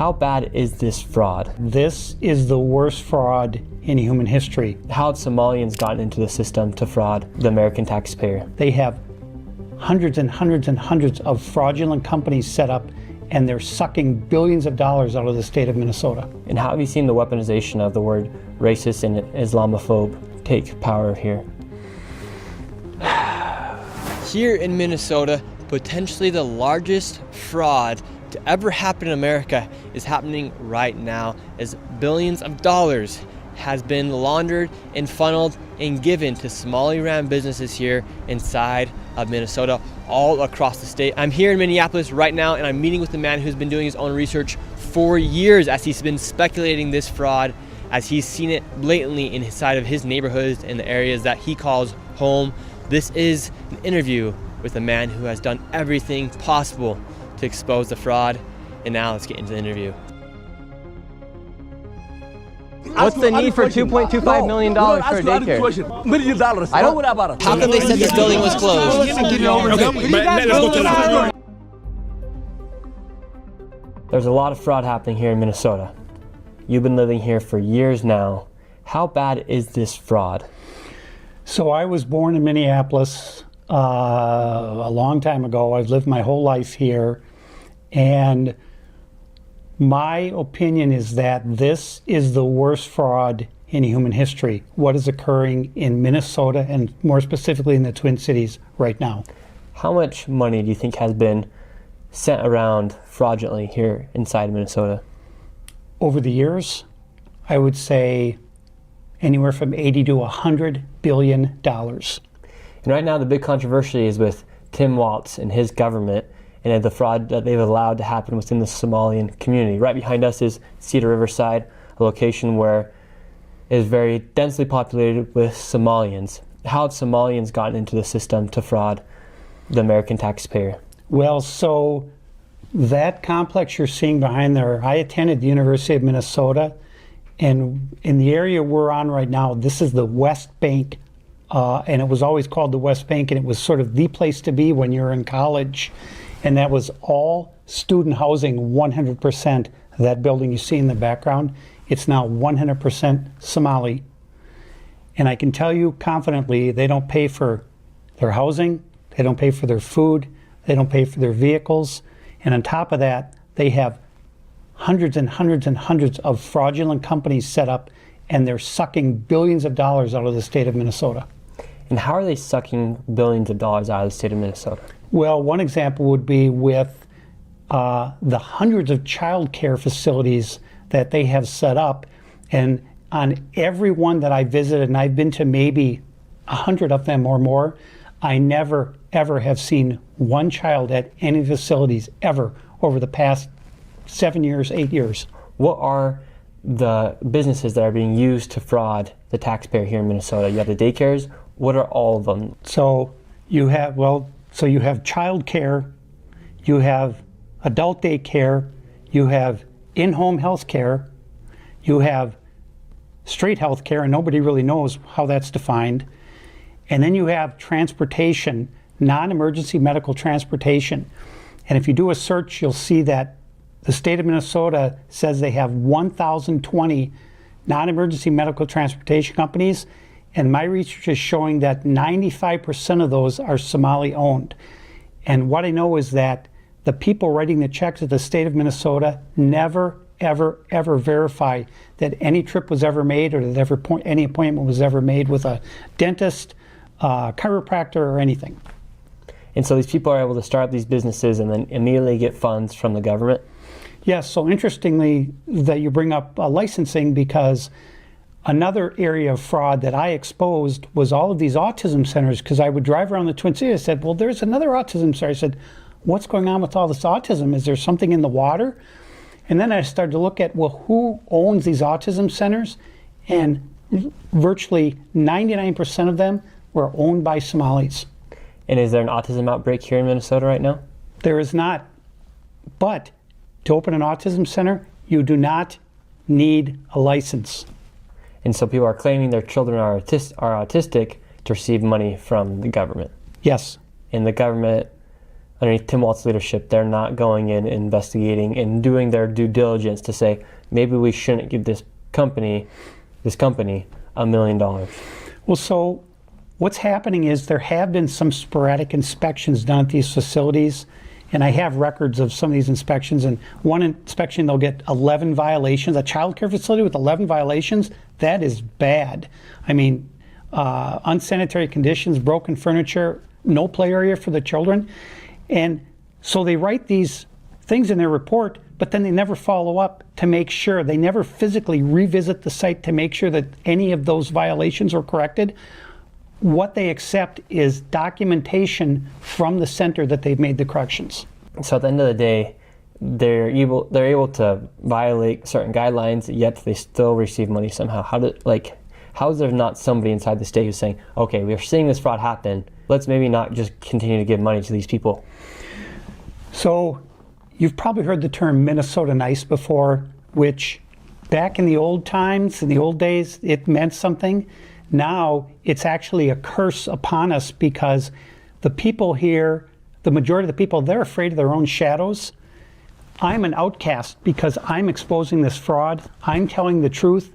How bad is this fraud? This is the worst fraud in human history. How have Somalians gotten into the system to fraud the American taxpayer? They have hundreds and hundreds and hundreds of fraudulent companies set up, and they're sucking billions of dollars out of the state of Minnesota. And how have you seen the weaponization of the word racist and Islamophobe take power here? Here in Minnesota, potentially the largest fraud to ever happen in America is happening right now, as billions of dollars has been laundered and funneled and given to Somali-ran businesses here inside of Minnesota, all across the state. I'm here in Minneapolis right now, and I'm meeting with a man who's been doing his own research for years, as he's been speculating this fraud, as he's seen it blatantly inside of his neighborhoods and the areas that he calls home. This is an interview with a man who has done everything possible to expose the fraud. And now let's get into the interview. What's the need for $2.25 million for a daycare? How come they said this building was closed? There's a lot of fraud happening here in Minnesota. You've been living here for years now. How bad is this fraud? So I was born in Minneapolis a long time ago. I've lived my whole life here, and my opinion is that this is the worst fraud in human history, what is occurring in Minnesota and more specifically in the Twin Cities right now. How much money do you think has been sent around fraudulently here inside Minnesota? Over the years, I would say anywhere from 80 to $100 billion. And right now the big controversy is with Tim Walz and his government and the fraud that they've allowed to happen within the Somalian community. Right behind us is Cedar Riverside, a location where it is very densely populated with Somalians. How have Somalians gotten into the system to fraud the American taxpayer? Well, so that complex you're seeing behind there, I attended the University of Minnesota, and in the area we're on right now, this is the West Bank, and it was always called the West Bank, and it was sort of the place to be when you're in college. And that was all student housing, 100%. That building you see in the background, it's now 100% Somali. And I can tell you confidently, they don't pay for their housing, they don't pay for their food, they don't pay for their vehicles. And on top of that, they have hundreds and hundreds and hundreds of fraudulent companies set up, and they're sucking billions of dollars out of the state of Minnesota. And how are they sucking billions of dollars out of the state of Minnesota? Well, one example would be with the hundreds of childcare facilities that they have set up. And on every one that I visited, and I've been to maybe 100 of them or more, I never, ever have seen one child at any facilities ever over the past 7 years, 8 years. What are the businesses that are being used to fraud the taxpayer here in Minnesota? You have the daycares. What are all of them? So you have, you have child care, you have adult daycare, you have in-home health care, you have straight health care, and nobody really knows how that's defined. And then you have transportation, non-emergency medical transportation. And if you do a search, you'll see that the state of Minnesota says they have 1,020 non-emergency medical transportation companies, and my research is showing that 95% of those are Somali owned. And what I know is that the people writing the checks at the state of Minnesota never, ever, ever verify that any trip was ever made or that any appointment was ever made with a dentist, chiropractor, or anything. And so these people are able to start up these businesses and then immediately get funds from the government? Yes, so interestingly that you bring up licensing, because another area of fraud that I exposed was all of these autism centers, because I would drive around the Twin Cities. I said, well, there's another autism center. I said, what's going on with all this autism? Is there something in the water? And then I started to look at, well, who owns these autism centers? And virtually 99% of them were owned by Somalis. And is there an autism outbreak here in Minnesota right now? There is not. But to open an autism center, you do not need a license. And so people are claiming their children are autistic to receive money from the government. Yes. And the government underneath Tim Walz's leadership, they're not going in, investigating, and doing their due diligence to say, maybe we shouldn't give this company $1 million. Well, so what's happening is there have been some sporadic inspections done at these facilities, and I have records of some of these inspections. And one inspection, they'll get 11 violations. A child care facility with 11 violations, that is bad. I mean, unsanitary conditions, broken furniture, no play area for the children. And so they write these things in their report, but then they never follow up to make sure. They never physically revisit the site to make sure that any of those violations are corrected. What they accept is documentation from the center that they've made the corrections. So at the end of the day, they're able to violate certain guidelines, yet they still receive money somehow. How is there not somebody inside the state who's saying, okay, we are seeing this fraud happen, let's maybe not just continue to give money to these people? So you've probably heard the term Minnesota nice before, which back in the old times, in the old days, it meant something. Now it's actually a curse upon us because the people here, the majority of the people, they're afraid of their own shadows. I'm an outcast because I'm exposing this fraud. I'm telling the truth.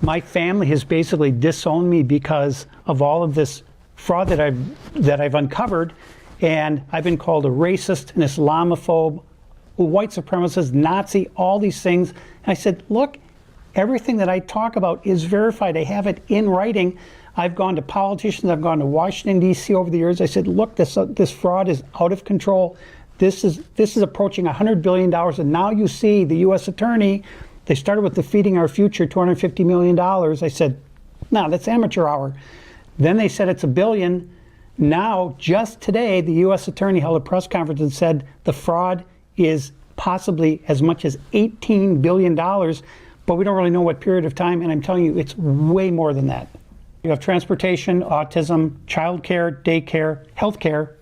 My family has basically disowned me because of all of this fraud that I've uncovered, and I've been called a racist, an Islamophobe, a white supremacist, Nazi, all these things. And I said, look, everything that I talk about is verified. I have it in writing. I've gone to politicians. I've gone to Washington, D.C. over the years. I said, look, this fraud is out of control. This is approaching $100 billion. And now you see the U.S. attorney, they started with defeating our future, $250 million. I said, no, that's amateur hour. Then they said it's $1 billion. Now, just today, the U.S. attorney held a press conference and said the fraud is possibly as much as $18 billion, but we don't really know what period of time, and I'm telling you, it's way more than that. You have transportation, autism, childcare, daycare, healthcare,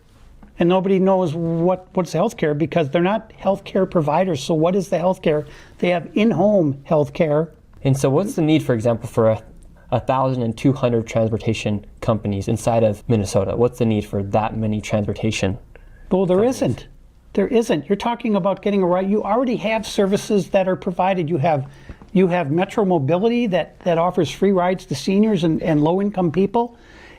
and nobody knows what's healthcare because they're not healthcare providers. So what is the healthcare? They have in-home healthcare. And so what's the need, for example, for 1,200 transportation companies inside of Minnesota? What's the need for that many transportation? Well, there isn't. There isn't. You're talking about getting a right. You already have services that are provided. You have Metro Mobility that offers free rides to seniors and low-income people.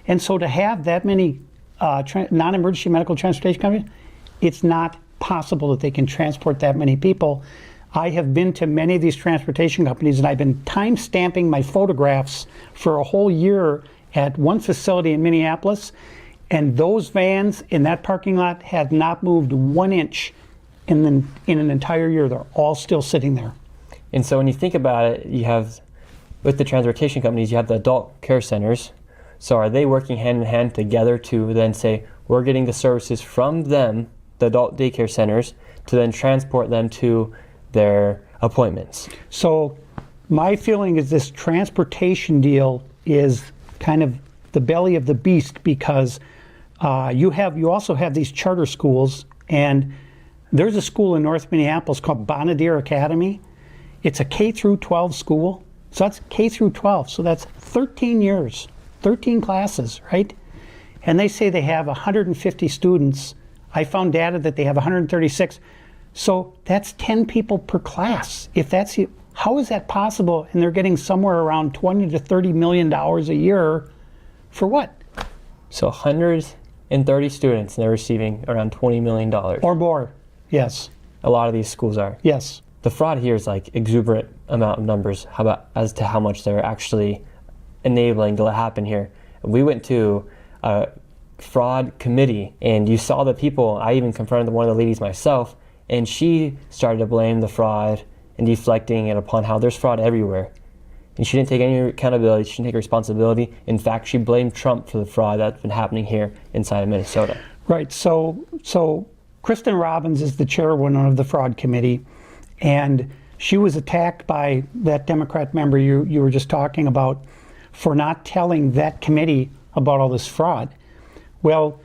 And so to have that many non-emergency medical transportation companies, it's not possible that they can transport that many people. I have been to many of these transportation companies, and I've been time-stamping my photographs for a whole year at one facility in Minneapolis, and those vans in that parking lot have not moved 1 inch in an entire year. They're all still sitting there. And so when you think about it, you have, with the transportation companies, you have the adult care centers. So are they working hand in hand together to then say, we're getting the services from them, the adult daycare centers, to then transport them to their appointments? So my feeling is this transportation deal is kind of the belly of the beast because you also have these charter schools, and there's a school in North Minneapolis called Bonadier Academy. It's a K through 12 school. So that's K through 12. So that's 13 years, 13 classes, right? And they say they have 150 students. I found data that they have 136. So that's 10 people per class. How is that possible? And they're getting somewhere around $20 to $30 million a year for what? So 130 students, and they're receiving around $20 million. Or more, yes. A lot of these schools are. Yes. The fraud here is like exuberant amount of numbers. How about as to how much they're actually enabling to happen here? We went to a fraud committee, and you saw the people. I even confronted one of the ladies myself, and she started to blame the fraud and deflecting it upon how there's fraud everywhere. And she didn't take any accountability. She didn't take responsibility. In fact, she blamed Trump for the fraud that's been happening here inside of Minnesota. Right. So Kristen Robbins is the chairwoman of the fraud committee, and she was attacked by that Democrat member you were just talking about for not telling that committee about all this fraud. Well,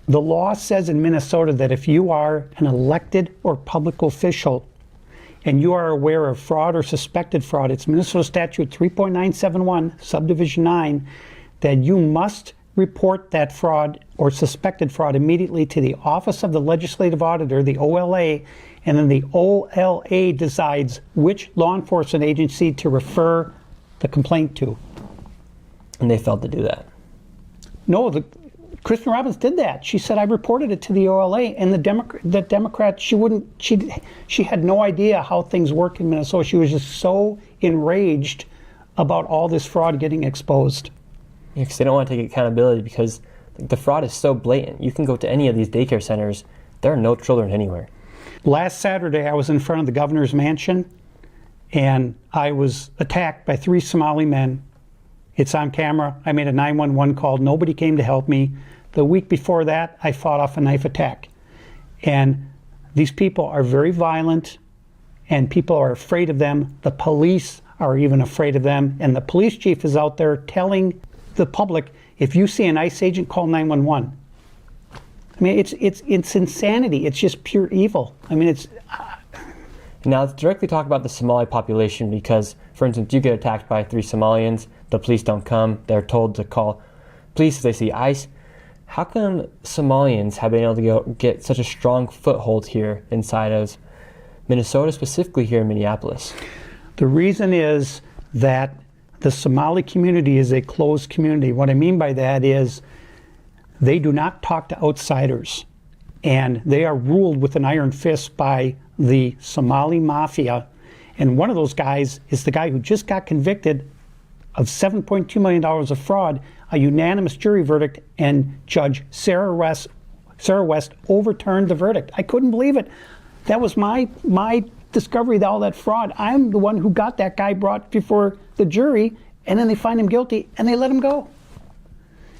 the law says in Minnesota that if you are an elected or public official and you are aware of fraud or suspected fraud, it's Minnesota Statute 3.971, Subdivision 9, that you must report that fraud or suspected fraud immediately to the Office of the Legislative Auditor, the OLA, and then the OLA decides which law enforcement agency to refer the complaint to. And they failed to do that. No, Kristen Robbins did that. She said, I reported it to the OLA, and the Democrat, she had no idea how things work in Minnesota. She was just so enraged about all this fraud getting exposed. Yeah, because they don't want to take accountability, because the fraud is so blatant. You can go to any of these daycare centers, there are no children anywhere. Last Saturday, I was in front of the governor's mansion, and I was attacked by 3 Somali men. It's on camera. I made a 911 call. Nobody came to help me. The week before that, I fought off a knife attack. And these people are very violent, and people are afraid of them. The police are even afraid of them. And the police chief is out there telling the public, if you see an ICE agent, call 911. I mean, it's insanity. It's just pure evil. I mean, it's... Now, let's directly talk about the Somali population, because, for instance, you get attacked by 3 Somalians, the police don't come, they're told to call police if they see ICE. How come Somalians have been able to get such a strong foothold here inside of Minnesota, specifically here in Minneapolis? The reason is that the Somali community is a closed community. What I mean by that is they do not talk to outsiders, and they are ruled with an iron fist by the Somali mafia. And one of those guys is the guy who just got convicted of $7.2 million of fraud, a unanimous jury verdict, and Judge Sarah West overturned the verdict. I couldn't believe it. That was my discovery of all that fraud. I'm the one who got that guy brought before the jury, and then they find him guilty and they let him go.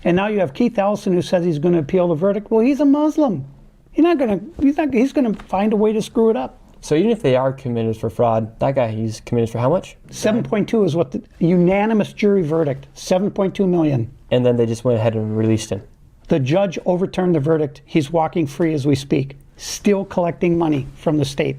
And now you have Keith Ellison, who says he's going to appeal the verdict. Well, he's a Muslim. He's going to find a way to screw it up. So even if they are committed for fraud, that guy, he's committed for how much? 7.2 is what the unanimous jury verdict, 7.2 million. And then they just went ahead and released him. The judge overturned the verdict. He's walking free as we speak, still collecting money from the state.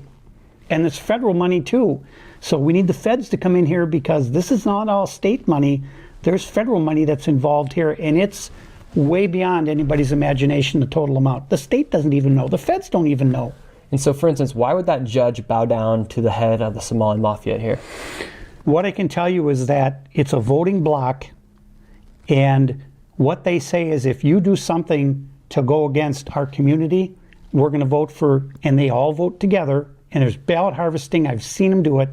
And it's federal money too. So we need the feds to come in here, because this is not all state money. There's federal money that's involved here, and it's way beyond anybody's imagination, the total amount. The state doesn't even know. The feds don't even know. And so, for instance, why would that judge bow down to the head of the Somali mafia here? What I can tell you is that it's a voting bloc, and what they say is, if you do something to go against our community, we're going to vote for, and they all vote together, and there's ballot harvesting, I've seen them do it,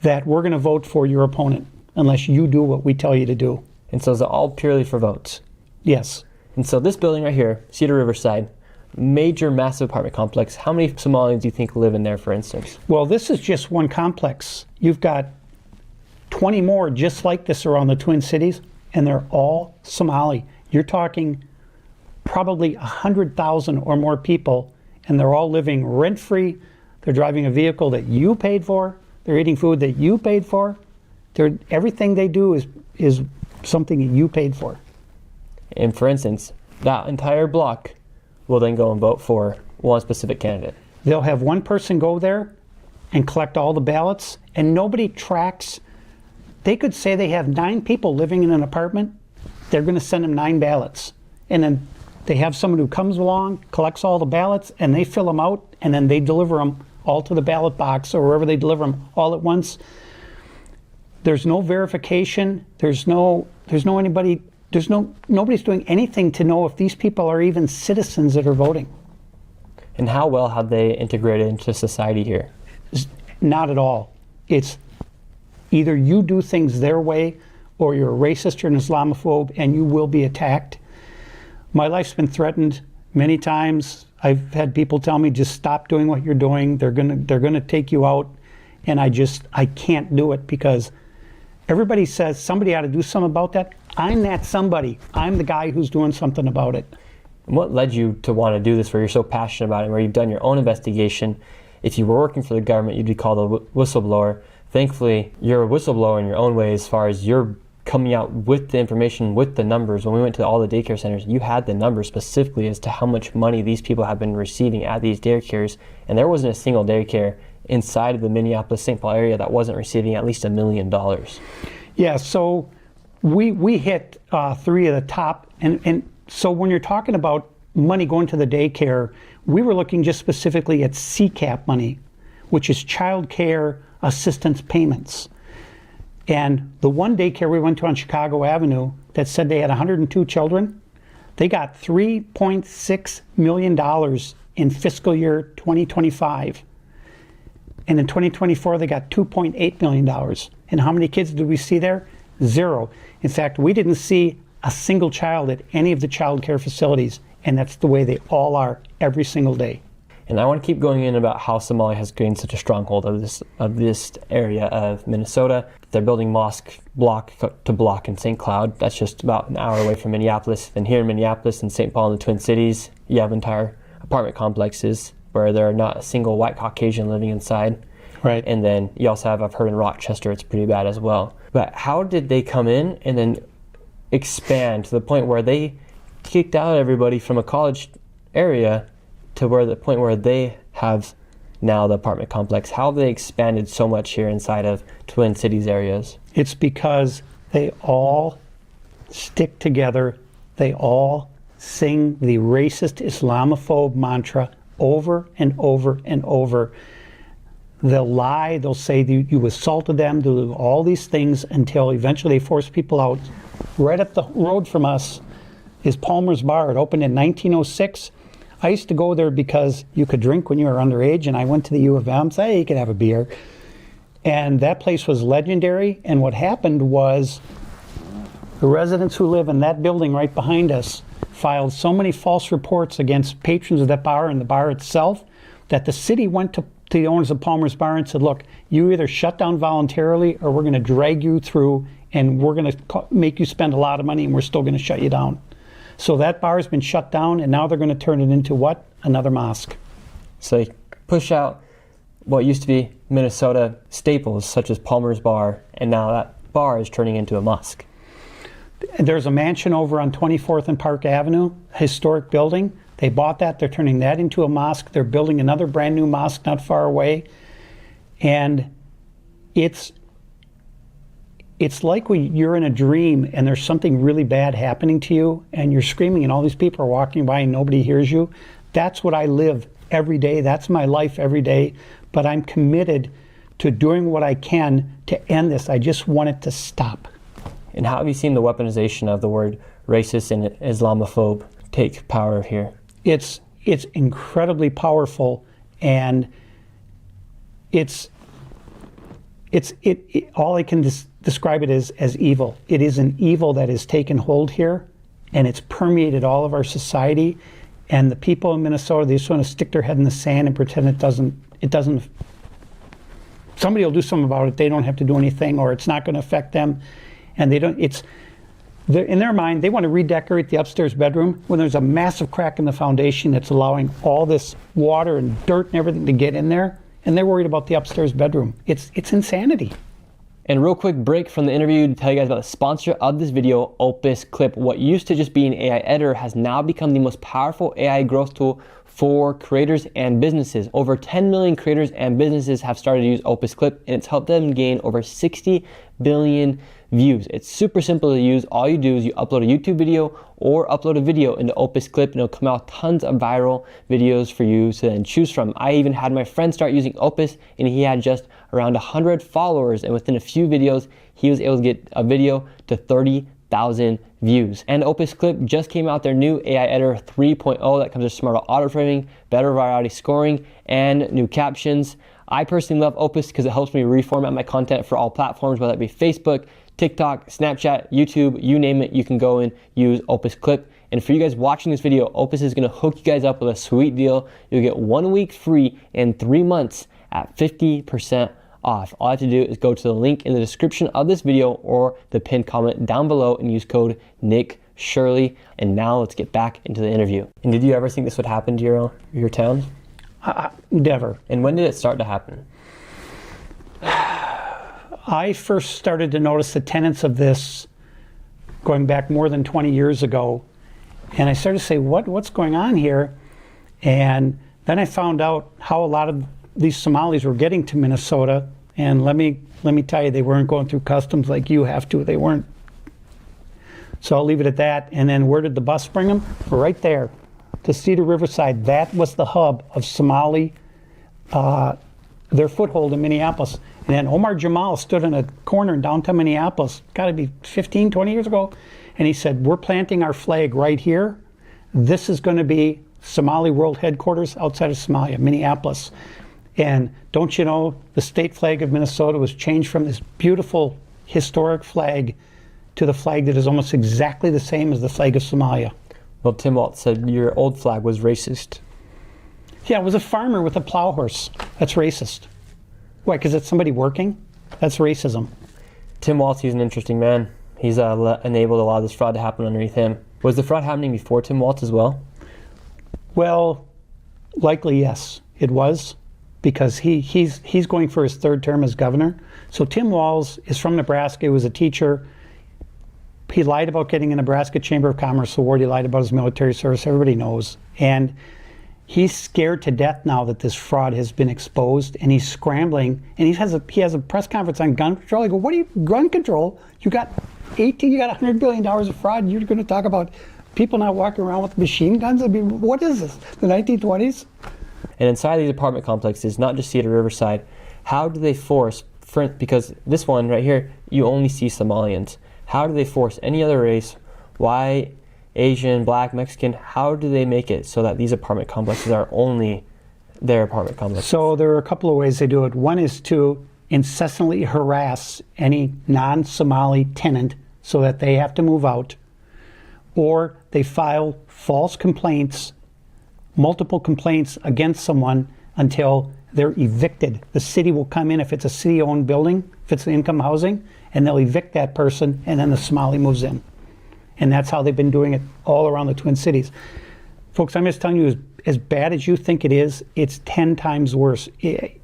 that we're going to vote for your opponent unless you do what we tell you to do. And so is it all purely for votes? Yes. And so this building right here, Cedar Riverside, major, massive apartment complex. How many Somalians do you think live in there, for instance? Well, this is just one complex. You've got 20 more just like this around the Twin Cities, and they're all Somali. You're talking probably 100,000 or more people, and they're all living rent-free. They're driving a vehicle that you paid for. They're eating food that you paid for. Everything they do is something that you paid for. And for instance, that entire block will then go and vote for one specific candidate. They'll have one person go there and collect all the ballots, and nobody tracks. They could say they have 9 people living in an apartment. They're going to send them 9 ballots. And then they have someone who comes along, collects all the ballots, and they fill them out, and then they deliver them all to the ballot box or wherever they deliver them all at once. There's no verification. Nobody's doing anything to know if these people are even citizens that are voting. And how well have they integrated into society here? Not at all. It's either you do things their way, or you're a racist or an Islamophobe, and you will be attacked. My life's been threatened many times. I've had people tell me, just stop doing what you're doing. They're gonna take you out. And I can't do it, because everybody says somebody ought to do something about that. I'm that somebody. I'm the guy who's doing something about it. And what led you to want to do this, where you're so passionate about it, where you've done your own investigation? If you were working for the government, you'd be called a whistleblower. Thankfully, you're a whistleblower in your own way, as far as you're coming out with the information, with the numbers. When we went to all the daycare centers, you had the numbers specifically as to how much money these people have been receiving at these daycares, and there wasn't a single daycare inside of the Minneapolis-St. Paul area that wasn't receiving at least $1 million. Yeah, so We hit 3 of the top, and so when you're talking about money going to the daycare, we were looking just specifically at CCAP money, which is child care assistance payments. And the one daycare we went to on Chicago Avenue that said they had 102 children, they got $3.6 million in fiscal year 2025. And in 2024, they got $2.8 million. And how many kids did we see there? 0. In fact, we didn't see a single child at any of the child care facilities. And that's the way they all are every single day. And I want to keep going in about how Somalia has gained such a stronghold of this area of Minnesota. They're building mosque block to block in St. Cloud. That's just about an hour away from Minneapolis. And here in Minneapolis and St. Paul and the Twin Cities, you have entire apartment complexes where there are not a single white Caucasian living inside. Right. And then you also have, I've heard in Rochester, it's pretty bad as well. But how did they come in and then expand to the point where they kicked out everybody from a college area to where the point where they have now the apartment complex? How have they expanded so much here inside of Twin Cities areas? It's because they all stick together. They all sing the racist Islamophobe mantra over and over and over. They'll lie, they'll say you assaulted them, they'll do all these things until eventually they force people out. Right up the road from us is Palmer's Bar. It opened in 1906. I used to go there because you could drink when you were underage, and I went to the U of M, so hey, you could have a beer. And that place was legendary, and what happened was the residents who live in that building right behind us filed so many false reports against patrons of that bar and the bar itself that the city went to the owners of Palmer's Bar and said, look, you either shut down voluntarily or we're going to drag you through and we're going to make you spend a lot of money and we're still going to shut you down. So that bar has been shut down, and now they're going to turn it into what? Another mosque. So they push out what used to be Minnesota staples, such as Palmer's Bar, and now that bar is turning into a mosque. There's a mansion over on 24th and Park Avenue, historic building. They bought that. They're turning that into a mosque. They're building another brand new mosque not far away. And it's like you're in a dream and there's something really bad happening to you and you're screaming and all these people are walking by and nobody hears you. That's what I live every day. That's my life every day. But I'm committed to doing what I can to end this. I just want it to stop. And how have you seen the weaponization of the word racist and Islamophobe take power here? It's incredibly powerful, and all I can describe it as evil. It is an evil that has taken hold here, and it's permeated all of our society. And the people in Minnesota, they just want to stick their head in the sand and pretend it doesn't. Somebody will do something about it. They don't have to do anything, or it's not going to affect them. And they don't. In their mind, they want to redecorate the upstairs bedroom when there's a massive crack in the foundation that's allowing all this water and dirt and everything to get in there. And they're worried about the upstairs bedroom. It's insanity. And real quick break from the interview to tell you guys about the sponsor of this video, Opus Clip. What used to just be an AI editor has now become the most powerful AI growth tool for creators and businesses. Over 10 million creators and businesses have started to use Opus Clip, and it's helped them gain over 60 billion views. It's super simple to use. All you do is you upload a YouTube video or upload a video into Opus Clip, and it'll come out tons of viral videos for you to then choose from. I even had my friend start using Opus, and he had just around 100 followers, and within a few videos, he was able to get a video to 30,000 views. And Opus Clip just came out their new AI Editor 3.0 that comes with smarter auto framing, better virality scoring, and new captions. I personally love Opus because it helps me reformat my content for all platforms, whether it be Facebook, TikTok, Snapchat, YouTube, you name it, you can go and use Opus Clip. And for you guys watching this video, Opus is gonna hook you guys up with a sweet deal. You'll get 1 week free and 3 months at 50% off. All I have to do is go to the link in the description of this video or the pinned comment down below and use code Nick Shirley. And now let's get back into the interview. And did you ever think this would happen to your town? Never. And when did it start to happen? I first started to notice the tenets of this going back more than 20 years ago. And I started to say, what's going on here? And then I found out how a lot of these Somalis were getting to Minnesota. And let me tell you, they weren't going through customs like you have to. They weren't So I'll leave it at that. And then where did the bus bring them? Right there, to Cedar Riverside. That was the hub of Somali, their foothold in Minneapolis. And then Omar Jamal stood in a corner in downtown Minneapolis, got to be 15, 20 years ago, and he said, we're planting our flag right here. This is going to be Somali World Headquarters outside of Somalia, Minneapolis. And don't you know, the state flag of Minnesota was changed from this beautiful historic flag to the flag that is almost exactly the same as the flag of Somalia. Well, Tim Walz said your old flag was racist. Yeah, it was a farmer with a plow horse. That's racist. Why, because it's somebody working? That's racism. Tim Walz, he's an interesting man. He's enabled a lot of this fraud to happen underneath him. Was the fraud happening before Tim Walz as well? Well, likely yes, it was, because he's going for his third term as governor. So Tim Walz is from Nebraska. He was a teacher. He lied about getting a Nebraska Chamber of Commerce award. He lied about his military service. Everybody knows. And he's scared to death now that this fraud has been exposed, and he's scrambling. And he has a press conference on gun control. I go, what do you, gun control? You got $100 billion of fraud. You're going to talk about people not walking around with machine guns? I mean, what is this, the 1920s? And inside these apartment complexes, not just Cedar Riverside, how do they force, because this one right here, you only see Somalians. How do they force any other race, white, Asian, black, Mexican, how do they make it so that these apartment complexes are only their apartment complexes? So there are a couple of ways they do it. One is to incessantly harass any non-Somali tenant so that they have to move out, or they file false complaints, multiple complaints against someone until they're evicted. The city will come in if it's a city-owned building, if it's income housing, and they'll evict that person, and then the Somali moves in. And that's how they've been doing it all around the Twin Cities. Folks, I'm just telling you, as bad as you think it is, it's 10 times worse.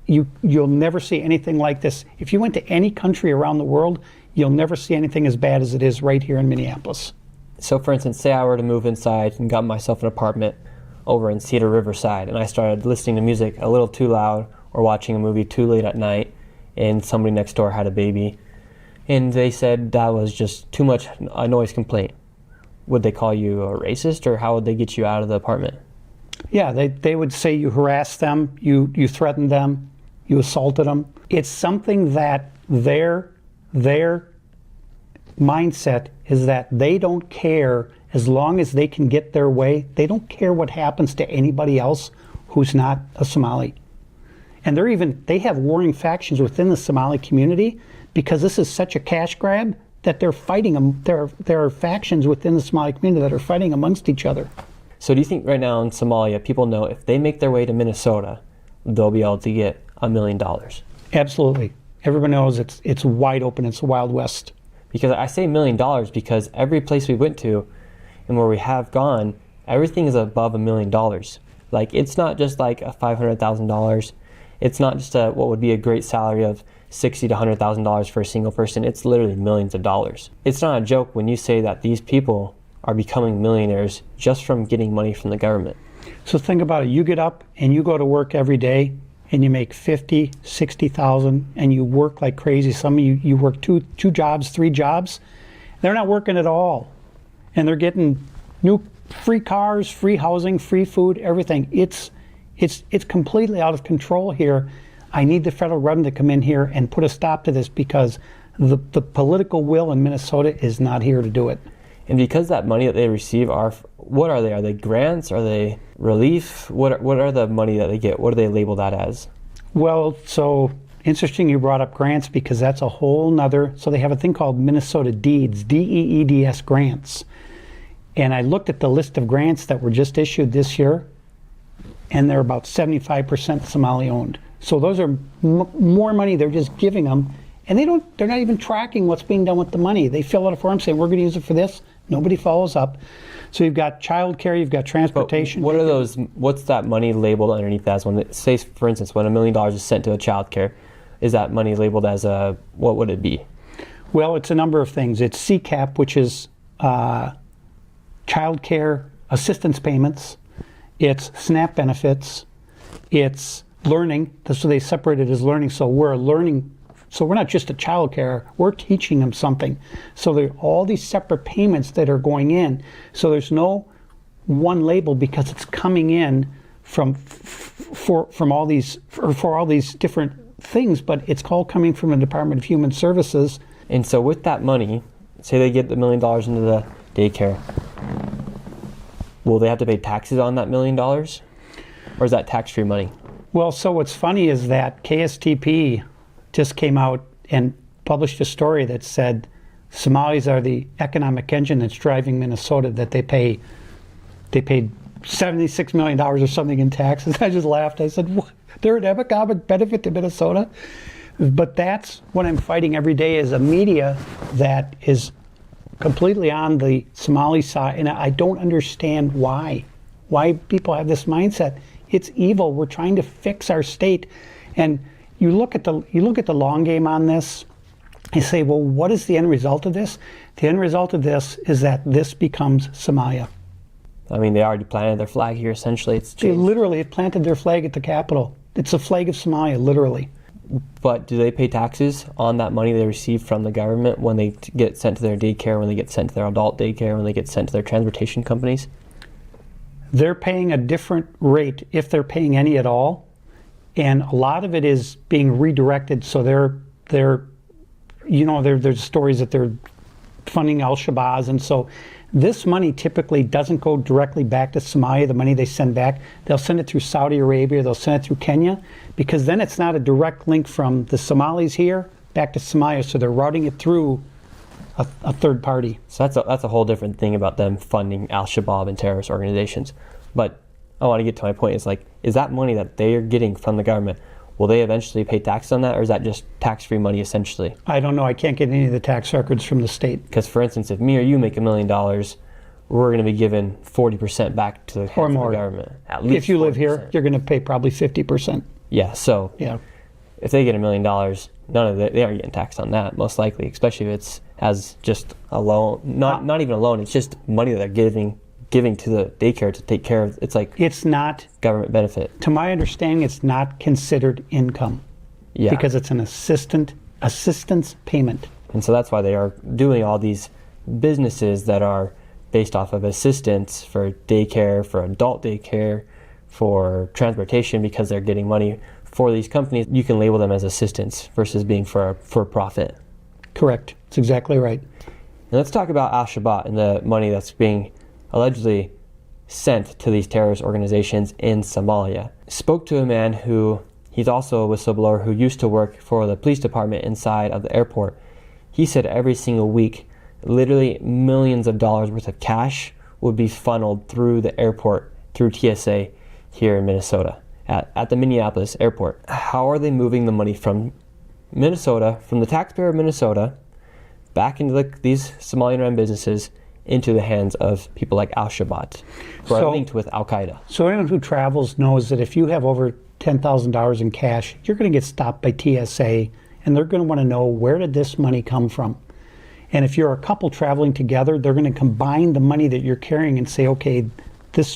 You'll never see anything like this. If you went to any country around the world, you'll never see anything as bad as it is right here in Minneapolis. So for instance, say I were to move inside and got myself an apartment over in Cedar Riverside, and I started listening to music a little too loud or watching a movie too late at night, and somebody next door had a baby, and they said that was just too much a noise complaint. Would they call you a racist, or how would they get you out of the apartment? Yeah, they would say you harassed them, you threatened them, you assaulted them. It's something that their mindset is that they don't care as long as they can get their way. They don't care what happens to anybody else who's not a Somali. And they have warring factions within the Somali community because this is such a cash grab that they're fighting them. There are factions within the Somali community that are fighting amongst each other. So do you think right now in Somalia, people know if they make their way to Minnesota, they'll be able to get $1 million? Absolutely. Everyone knows it's wide open. It's the Wild West. Because I say $1 million because every place we went to and where we have gone, everything is above $1 million. Like, it's not just like a $500,000. It's not just what would be a great salary of $60,000 to $100,000 for a single person. It's literally millions of dollars. It's not a joke when you say that these people are becoming millionaires just from getting money from the government. So think about it. You get up and you go to work every day and you make $50,000, $60,000, and you work like crazy. Some of you work two jobs, 3 jobs. They're not working at all. And they're getting new free cars, free housing, free food, everything. It's completely out of control here. I need the federal government to come in here and put a stop to this because the political will in Minnesota is not here to do it. And because that money that they receive what are they? Are they grants? Are they relief? What are the money that they get? What do they label that as? Well, so interesting you brought up grants because that's a whole nother, so they have a thing called Minnesota Deeds, DEEDS grants. And I looked at the list of grants that were just issued this year, and they're about 75% Somali owned. So those are more money they're just giving them, and they're not even tracking what's being done with the money. They fill out a form saying, we're going to use it for this. Nobody follows up. So you've got childcare, you've got transportation. But what's that money labeled underneath as? Say, for instance, when $1 million is sent to a childcare, is that money labeled as what would it be? Well, it's a number of things. It's CCAP, which is childcare assistance payments. It's SNAP benefits. It's learning. So they separate it as learning. So we're a learning So we're not just a child care, we're teaching them something. So there are all these separate payments that are going in. So there's no one label because it's coming in from all these different things, but it's all coming from the Department of Human Services. And so with that money, say they get the $1 million into the daycare, will they have to pay taxes on that $1 million? Or is that tax-free money? Well, so what's funny is that KSTP just came out and published a story that said Somalis are the economic engine that's driving Minnesota, that they paid $76 million or something in taxes. I just laughed. I said, what? They're an economic benefit to Minnesota? But that's what I'm fighting every day, is a media that is completely on the Somali side, and I don't understand why people have this mindset. It's evil. We're trying to fix our state, and you look at the long game on this. You say, well, what is the end result of this? The end result of this is that this becomes Somalia. I mean, they already planted their flag here. Essentially, They literally have planted their flag at the Capitol. It's a flag of Somalia, literally. But do they pay taxes on that money they receive from the government when they get sent to their daycare, when they get sent to their adult daycare, when they get sent to their transportation companies? They're paying a different rate, if they're paying any at all, and a lot of it is being redirected. So there's stories that they're funding al-Shabaab, and so this money typically doesn't go directly back to Somalia, the money they send back. They'll send it through Saudi Arabia, they'll send it through Kenya, because then it's not a direct link from the Somalis here back to Somalia, so they're routing it through a third party. So that's a whole different thing about them funding al-Shabaab and terrorist organizations. But I want to get to my point, is that money that they are getting from the government, will they eventually pay taxes on that, or is that just tax-free money essentially? I don't know. I can't get any of the tax records from the state. Because, for instance, if me or you make $1 million, we're going to be given 40% back to the government. At least if you live 40%. here, you're going to pay probably 50%. Yeah. So yeah, if they get $1 million, none of they aren't getting taxed on that, most likely. Especially if it's as just a loan, not even a loan. It's just money that they're giving to the daycare to take care of. It's not government benefit. To my understanding, it's not considered income. Yeah. Because it's an assistance payment. And so that's why they are doing all these businesses that are based off of assistance for daycare, for adult daycare, for transportation, because they're getting money for these companies. You can label them as assistance versus being for profit. Correct. That's exactly right. And let's talk about al-Shabaab and the money that's being allegedly sent to these terrorist organizations in Somalia. Spoke to a man who, he's also a whistleblower, who used to work for the police department inside of the airport. He said every single week, literally millions of dollars worth of cash would be funneled through the airport, through TSA here in Minnesota, at the Minneapolis airport. How are they moving the money from Minnesota, from the taxpayer of Minnesota, back into these Somalian-run businesses, into the hands of people like al-Shabaab, who are linked with al-Qaeda? So anyone who travels knows that if you have over $10,000 in cash, you're going to get stopped by TSA, and they're going to want to know, where did this money come from? And if you're a couple traveling together, they're going to combine the money that you're carrying and say, okay,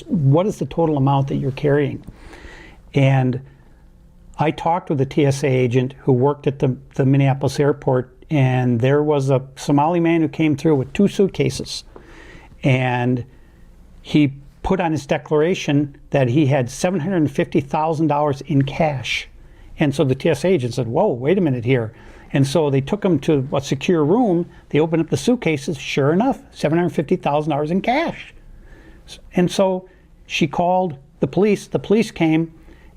what is the total amount that you're carrying? And I talked with a TSA agent who worked at the Minneapolis airport, and there was a Somali man who came through with 2 suitcases. And he put on his declaration that he had $750,000 in cash. And so the TSA agent said, whoa, wait a minute here. And so they took him to a secure room. They opened up the suitcases. Sure enough, $750,000 in cash. And so she called the police. The police came,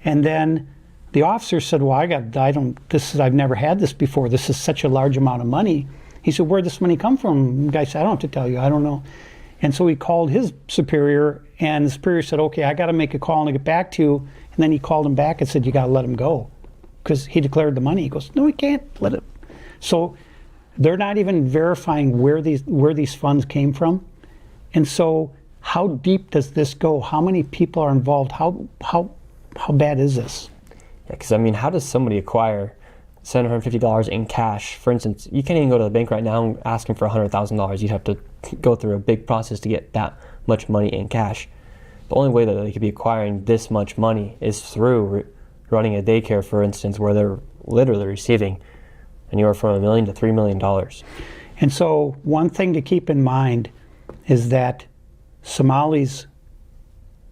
and then the officer said, well, I've never had this before. This is such a large amount of money. He said, where'd this money come from? The guy said, I don't have to tell you, I don't know. And so he called his superior, and the superior said, okay, I got to make a call and get back to you. And then he called him back and said, you got to let him go, because he declared the money. He goes, no, we can't let it. So they're not even verifying where these funds came from. And so how deep does this go? How many people are involved? How bad is this? Yeah, because I mean, how does somebody acquire $750 in cash? For instance, you can't even go to the bank right now and ask them for $100,000. You'd have to go through a big process to get that much money in cash. The only way that they could be acquiring this much money is through running a daycare, for instance, where they're literally receiving anywhere from $1 million to $3 million. And so one thing to keep in mind is that Somalis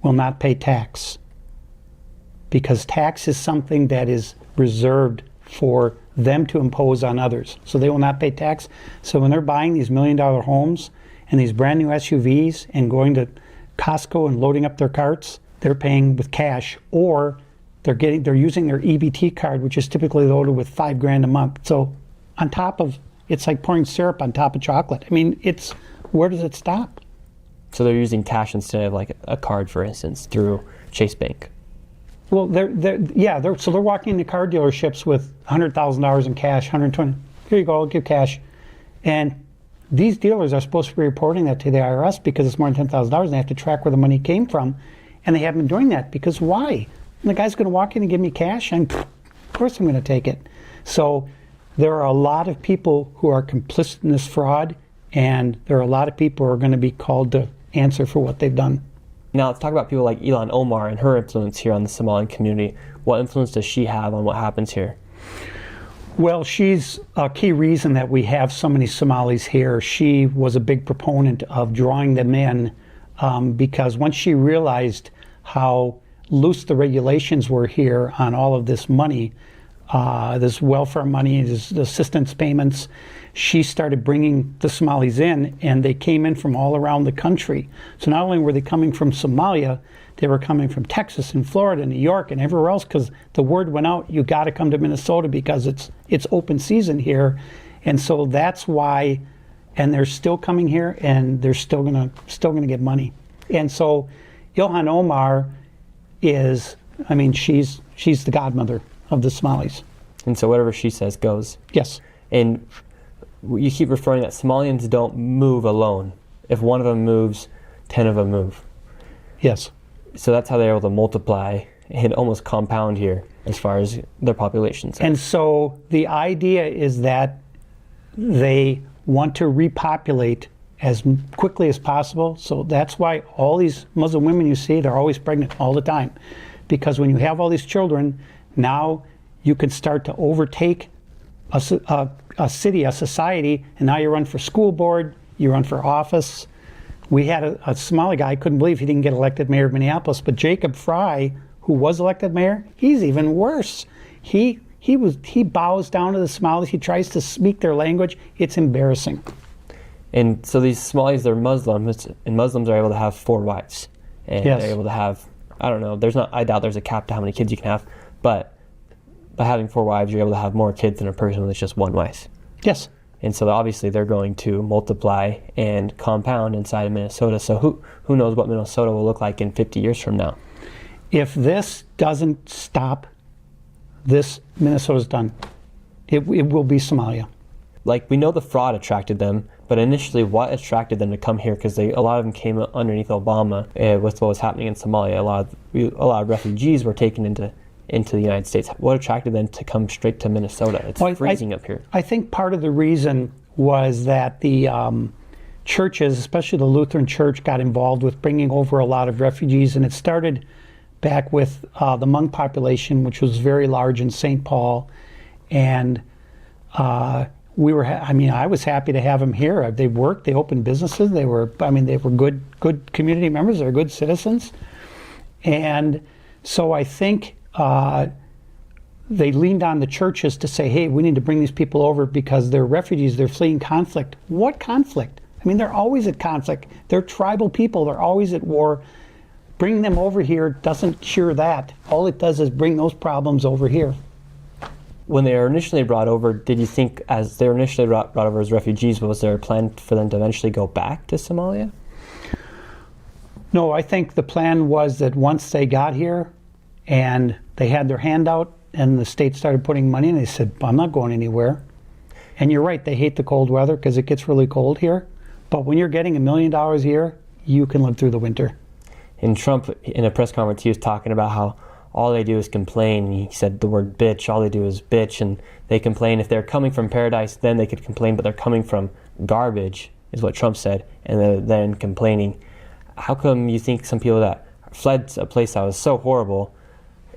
will not pay tax, because tax is something that is reserved for them to impose on others. So they will not pay tax. So when they're buying these $1 million homes and these brand new SUVs and going to Costco and loading up their carts, they're paying with cash, or they're using their EBT card, which is typically loaded with $5,000 a month. So on top of, it's like pouring syrup on top of chocolate. I mean, where does it stop? So they're using cash instead of like a card, for instance, through Chase Bank. Well, they're walking into car dealerships with $100,000 in cash, 120. Here you go, I'll give cash. And these dealers are supposed to be reporting that to the IRS because it's more than $10,000, and they have to track where the money came from. And they haven't been doing that because why? And the guy's going to walk in and give me cash, and of course I'm going to take it. So there are a lot of people who are complicit in this fraud, and there are a lot of people who are going to be called to answer for what they've done. Now let's talk about people like Ilhan Omar and her influence here on the Somalian community. What influence does she have on what happens here? Well, she's a key reason that we have so many Somalis here. She was a big proponent of drawing them in because once she realized how loose the regulations were here on all of this money, this welfare money, this assistance payments, she started bringing the Somalis in, and they came in from all around the country. So not only were they coming from Somalia, they were coming from Texas and Florida, New York, and everywhere else, because the word went out, you got to come to Minnesota because it's open season here. And so that's why, and they're still coming here, and they're still gonna get money. And so Ilhan Omar is, I mean, she's the godmother of the Somalis. And so whatever she says goes. Yes. And you keep referring that Somalians don't move alone. If one of them moves, 10 of them move. Yes. So that's how they're able to multiply and almost compound here as far as their populations. And so the idea is that they want to repopulate as quickly as possible. So that's why all these Muslim women you see, they're always pregnant all the time. Because when you have all these children, now you can start to overtake a city, a society, and now you run for school board, you run for office. We had a Somali guy, I couldn't believe he didn't get elected mayor of Minneapolis, but Jacob Fry, who was elected mayor, he's even worse. He bows down to the Somalis, he tries to speak their language. It's embarrassing. And so these Somalis, they're Muslims, and Muslims are able to have 4 wives. And Yes. they're able to have, I don't know, I doubt there's a cap to how many kids you can have, but by having 4 wives, you're able to have more kids than a person with just 1 wife. Yes. And so obviously they're going to multiply and compound inside of Minnesota. So who knows what Minnesota will look like in 50 years from now? If this doesn't stop, Minnesota's done. It will be Somalia. Like, we know the fraud attracted them, but initially what attracted them to come here? Because a lot of them came underneath Obama with what was happening in Somalia. A lot of refugees were taken into the United States. What attracted them to come straight to Minnesota? It's freezing up here. I think part of the reason was that the churches, especially the Lutheran Church, got involved with bringing over a lot of refugees, and it started back with the Hmong population, which was very large in St. Paul, and I was happy to have them here. They worked, they opened businesses, they were good community members, they were good citizens, and so I think they leaned on the churches to say, hey, we need to bring these people over because they're refugees, they're fleeing conflict. What conflict? I mean, they're always at conflict. They're tribal people, they're always at war. Bringing them over here doesn't cure that. All it does is bring those problems over here. When they were initially brought over, did you think, as they were initially brought over as refugees, was there a plan for them to eventually go back to Somalia? No, I think the plan was that once they got here and they had their hand out and the state started putting money in, they said, I'm not going anywhere. And you're right, they hate the cold weather because it gets really cold here. But when you're getting $1 million a year, you can live through the winter. And Trump, in a press conference, he was talking about how all they do is complain. He said the word bitch, all they do is bitch, and they complain. If they're coming from paradise, then they could complain, but they're coming from garbage, is what Trump said, and they're then complaining. How come you think some people that fled a place that was so horrible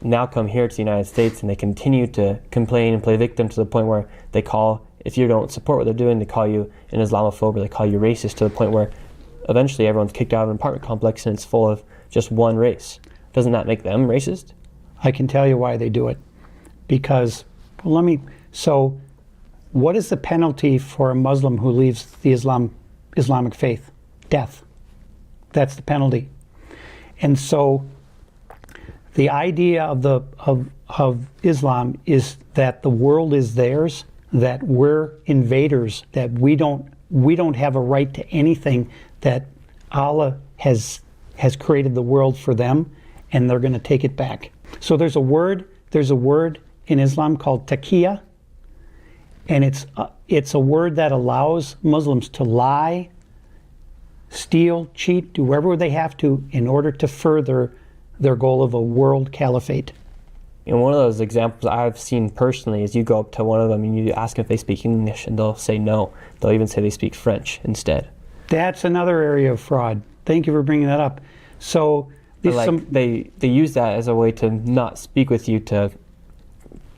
now come here to the United States and they continue to complain and play victim to the point where they call, if you don't support what they're doing, they call you an Islamophobe or they call you racist, to the point where eventually everyone's kicked out of an apartment complex and it's full of just one race. Doesn't that make them racist? I can tell you why they do it. Because, so what is the penalty for a Muslim who leaves the Islamic faith? Death. That's the penalty. And so the idea of Islam is that the world is theirs, that we're invaders, that we don't have a right to anything, that Allah has created the world for them, and they're going to take it back. So there's a word in Islam called taqiyya, and it's a word that allows Muslims to lie, steal, cheat, do whatever they have to in order to further their goal of a world caliphate. And one of those examples I've seen personally is you go up to one of them and you ask if they speak English, and they'll say no. They'll even say they speak French instead. That's another area of fraud. Thank you for bringing that up. So they use that as a way to not speak with you, to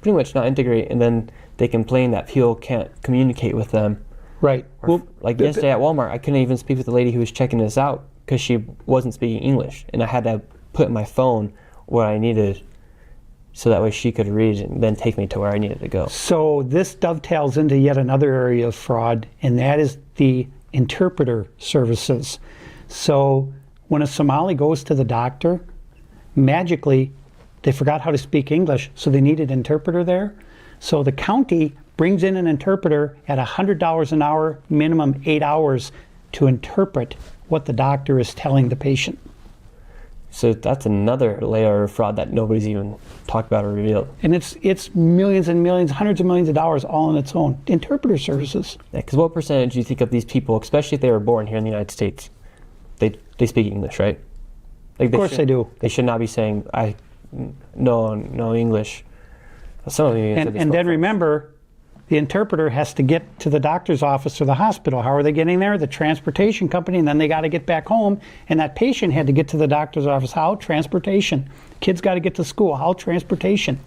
pretty much not integrate, and then they complain that people can't communicate with them. Right. Well, like yesterday at Walmart, I couldn't even speak with the lady who was checking us out because she wasn't speaking English, and I had to put in my phone what I needed so that way she could read and then take me to where I needed to go. So this dovetails into yet another area of fraud, and that is the interpreter services. So when a Somali goes to the doctor, magically they forgot how to speak English, so they need an interpreter there. So the county brings in an interpreter at $100 an hour, minimum 8 hours, to interpret what the doctor is telling the patient. So that's another layer of fraud that nobody's even talked about or revealed. And it's millions and millions, hundreds of millions of dollars all on its own. Interpreter services. Yeah, because what percentage do you think of these people, especially if they were born here in the United States, they speak English, right? Like of course they do. They should not be saying, I no English. Some of you and then remember, the interpreter has to get to the doctor's office or the hospital. How are they getting there? The transportation company, and then they got to get back home. And that patient had to get to the doctor's office. How? Transportation. Kids got to get to school. How? Transportation.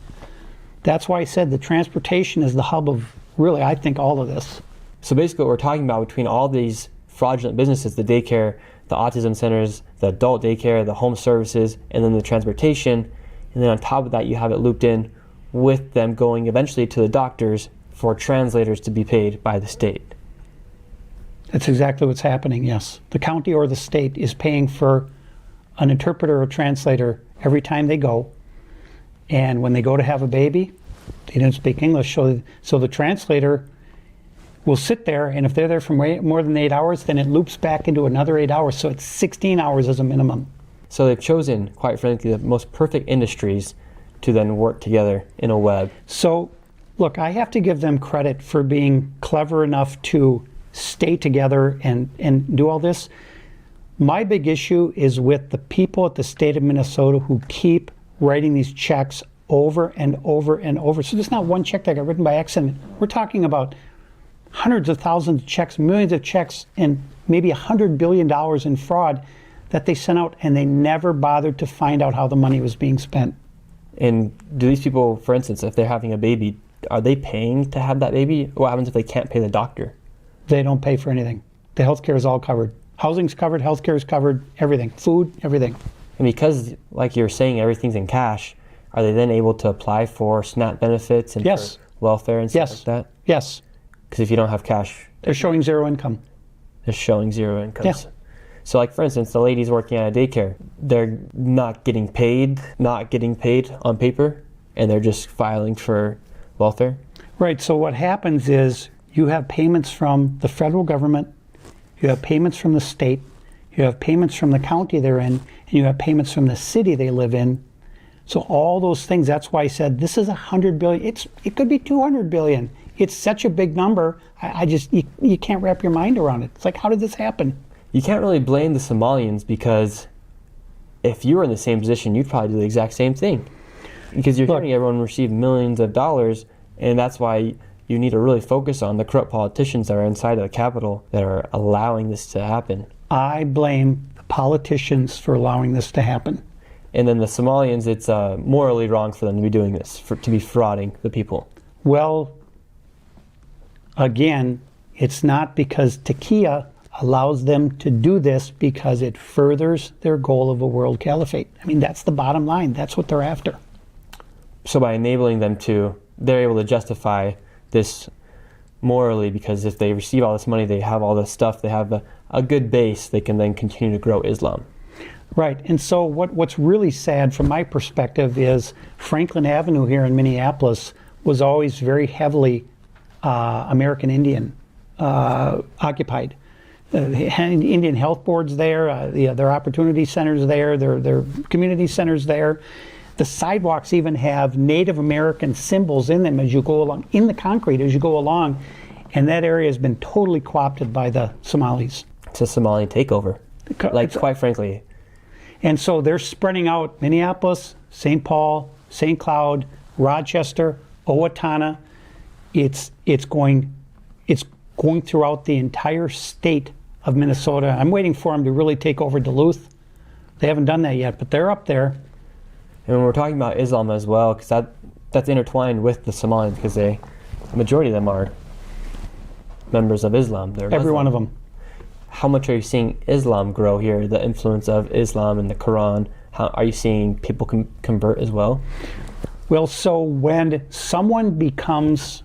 That's why I said the transportation is the hub of, really, I think, all of this. So basically what we're talking about between all these fraudulent businesses, the daycare, the autism centers, the adult daycare, the home services, and then the transportation, and then on top of that you have it looped in with them going eventually to the doctors for translators to be paid by the state. That's exactly what's happening, yes. The county or the state is paying for an interpreter or translator every time they go. And when they go to have a baby, they didn't speak English, so the translator will sit there, and if they're there for more than 8 hours, then it loops back into another 8 hours, so it's 16 hours as a minimum. So they've chosen, quite frankly, the most perfect industries to then work together in a web. So, look, I have to give them credit for being clever enough to stay together and do all this. My big issue is with the people at the state of Minnesota who keep writing these checks over and over and over. So there's not one check that got written by accident. We're talking about hundreds of thousands of checks, millions of checks, and maybe $100 billion in fraud that they sent out, and they never bothered to find out how the money was being spent. And do these people, for instance, if they're having a baby, are they paying to have that baby? What happens if they can't pay the doctor? They don't pay for anything. The healthcare is all covered. Housing's covered, healthcare is covered, everything. Food, everything. And because, like you're saying, everything's in cash, are they then able to apply for SNAP benefits and yes. for welfare and stuff yes. like that? Yes. Because if you don't have cash... They're showing zero income. They're showing zero income. Yeah. So like, for instance, the ladies working at a daycare, they're not getting paid on paper, and they're just filing for welfare? Right, so what happens is you have payments from the federal government, you have payments from the state, you have payments from the county they're in, and you have payments from the city they live in. So all those things, that's why I said this is $100 billion. It could be $200 billion. It's such a big number, you can't wrap your mind around it. It's like, how did this happen? You can't really blame the Somalians, because if you were in the same position, you'd probably do the exact same thing. Because you're hearing everyone receive millions of dollars, and that's why you need to really focus on the corrupt politicians that are inside of the Capitol that are allowing this to happen. I blame the politicians for allowing this to happen. And then the Somalians, it's morally wrong for them to be doing this, to be frauding the people. Well, again, it's not because Takia allows them to do this because it furthers their goal of a world caliphate. I mean, that's the bottom line. That's what they're after. So by enabling them to, they're able to justify this morally, because if they receive all this money, they have all this stuff, they have a good base, they can then continue to grow Islam. Right, and so what's really sad from my perspective is Franklin Avenue here in Minneapolis was always very heavily American Indian occupied. Indian health boards there, their opportunity centers there, their community centers there. The sidewalks even have Native American symbols in them as you go along, in the concrete as you go along, and that area has been totally co-opted by the Somalis. It's a Somali takeover, quite frankly. And so they're spreading out Minneapolis, St. Paul, St. Cloud, Rochester, Owatonna. It's going throughout the entire state of Minnesota. I'm waiting for them to really take over Duluth. They haven't done that yet, but they're up there. And when we're talking about Islam as well, because that's intertwined with the Somalians, because the majority of them are members of Islam. They're Every Muslim. one of them. How much are you seeing Islam grow here, the influence of Islam and the Quran? How are you seeing people convert as well? Well, so when someone becomes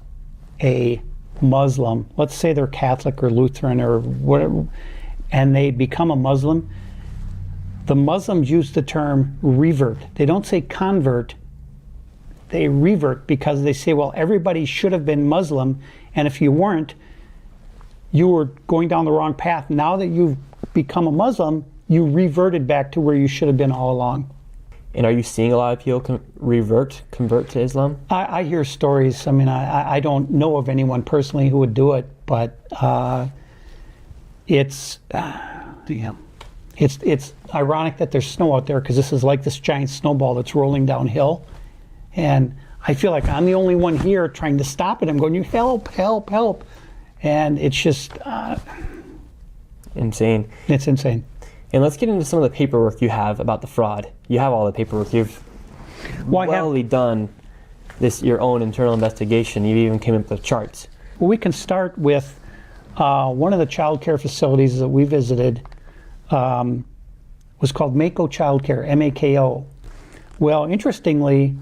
a Muslim, let's say they're Catholic or Lutheran or whatever, and they become a Muslim, the Muslims use the term revert. They don't say convert, they revert, because they say, well, everybody should have been Muslim, and if you weren't, you were going down the wrong path. Now that you've become a Muslim, you reverted back to where you should have been all along. And are you seeing a lot of people convert to Islam? I hear stories. I mean, I don't know of anyone personally who would do it, but it's ironic that there's snow out there, because this is like this giant snowball that's rolling downhill, and I feel like I'm the only one here trying to stop it. I'm going, you help, help, help. And it's just insane. It's insane. And let's get into some of the paperwork you have about the fraud. You have all the paperwork. You've done your own internal investigation. You even came up with charts. Well, we can start with one of the child care facilities that we visited was called Mako Childcare, M-A-K-O. Well, interestingly,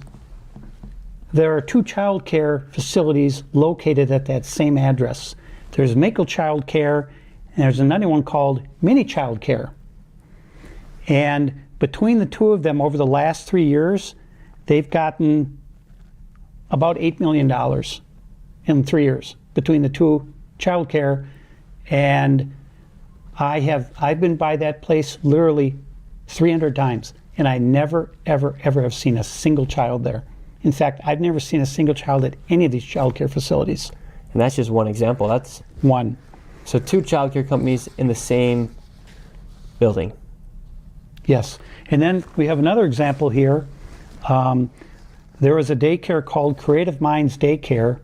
there are two child care facilities located at that same address. There's Mako Child Care, and there's another one called Mini Child Care. And between the two of them over the last 3 years, they've gotten about $8 million in 3 years between the two child care. And I've been by that place literally 300 times, and I never, ever, ever have seen a single child there. In fact, I've never seen a single child at any of these child care facilities. And that's just one example. That's one. So two child care companies in the same building. Yes. And then we have another example here. There was a daycare called Creative Minds Daycare,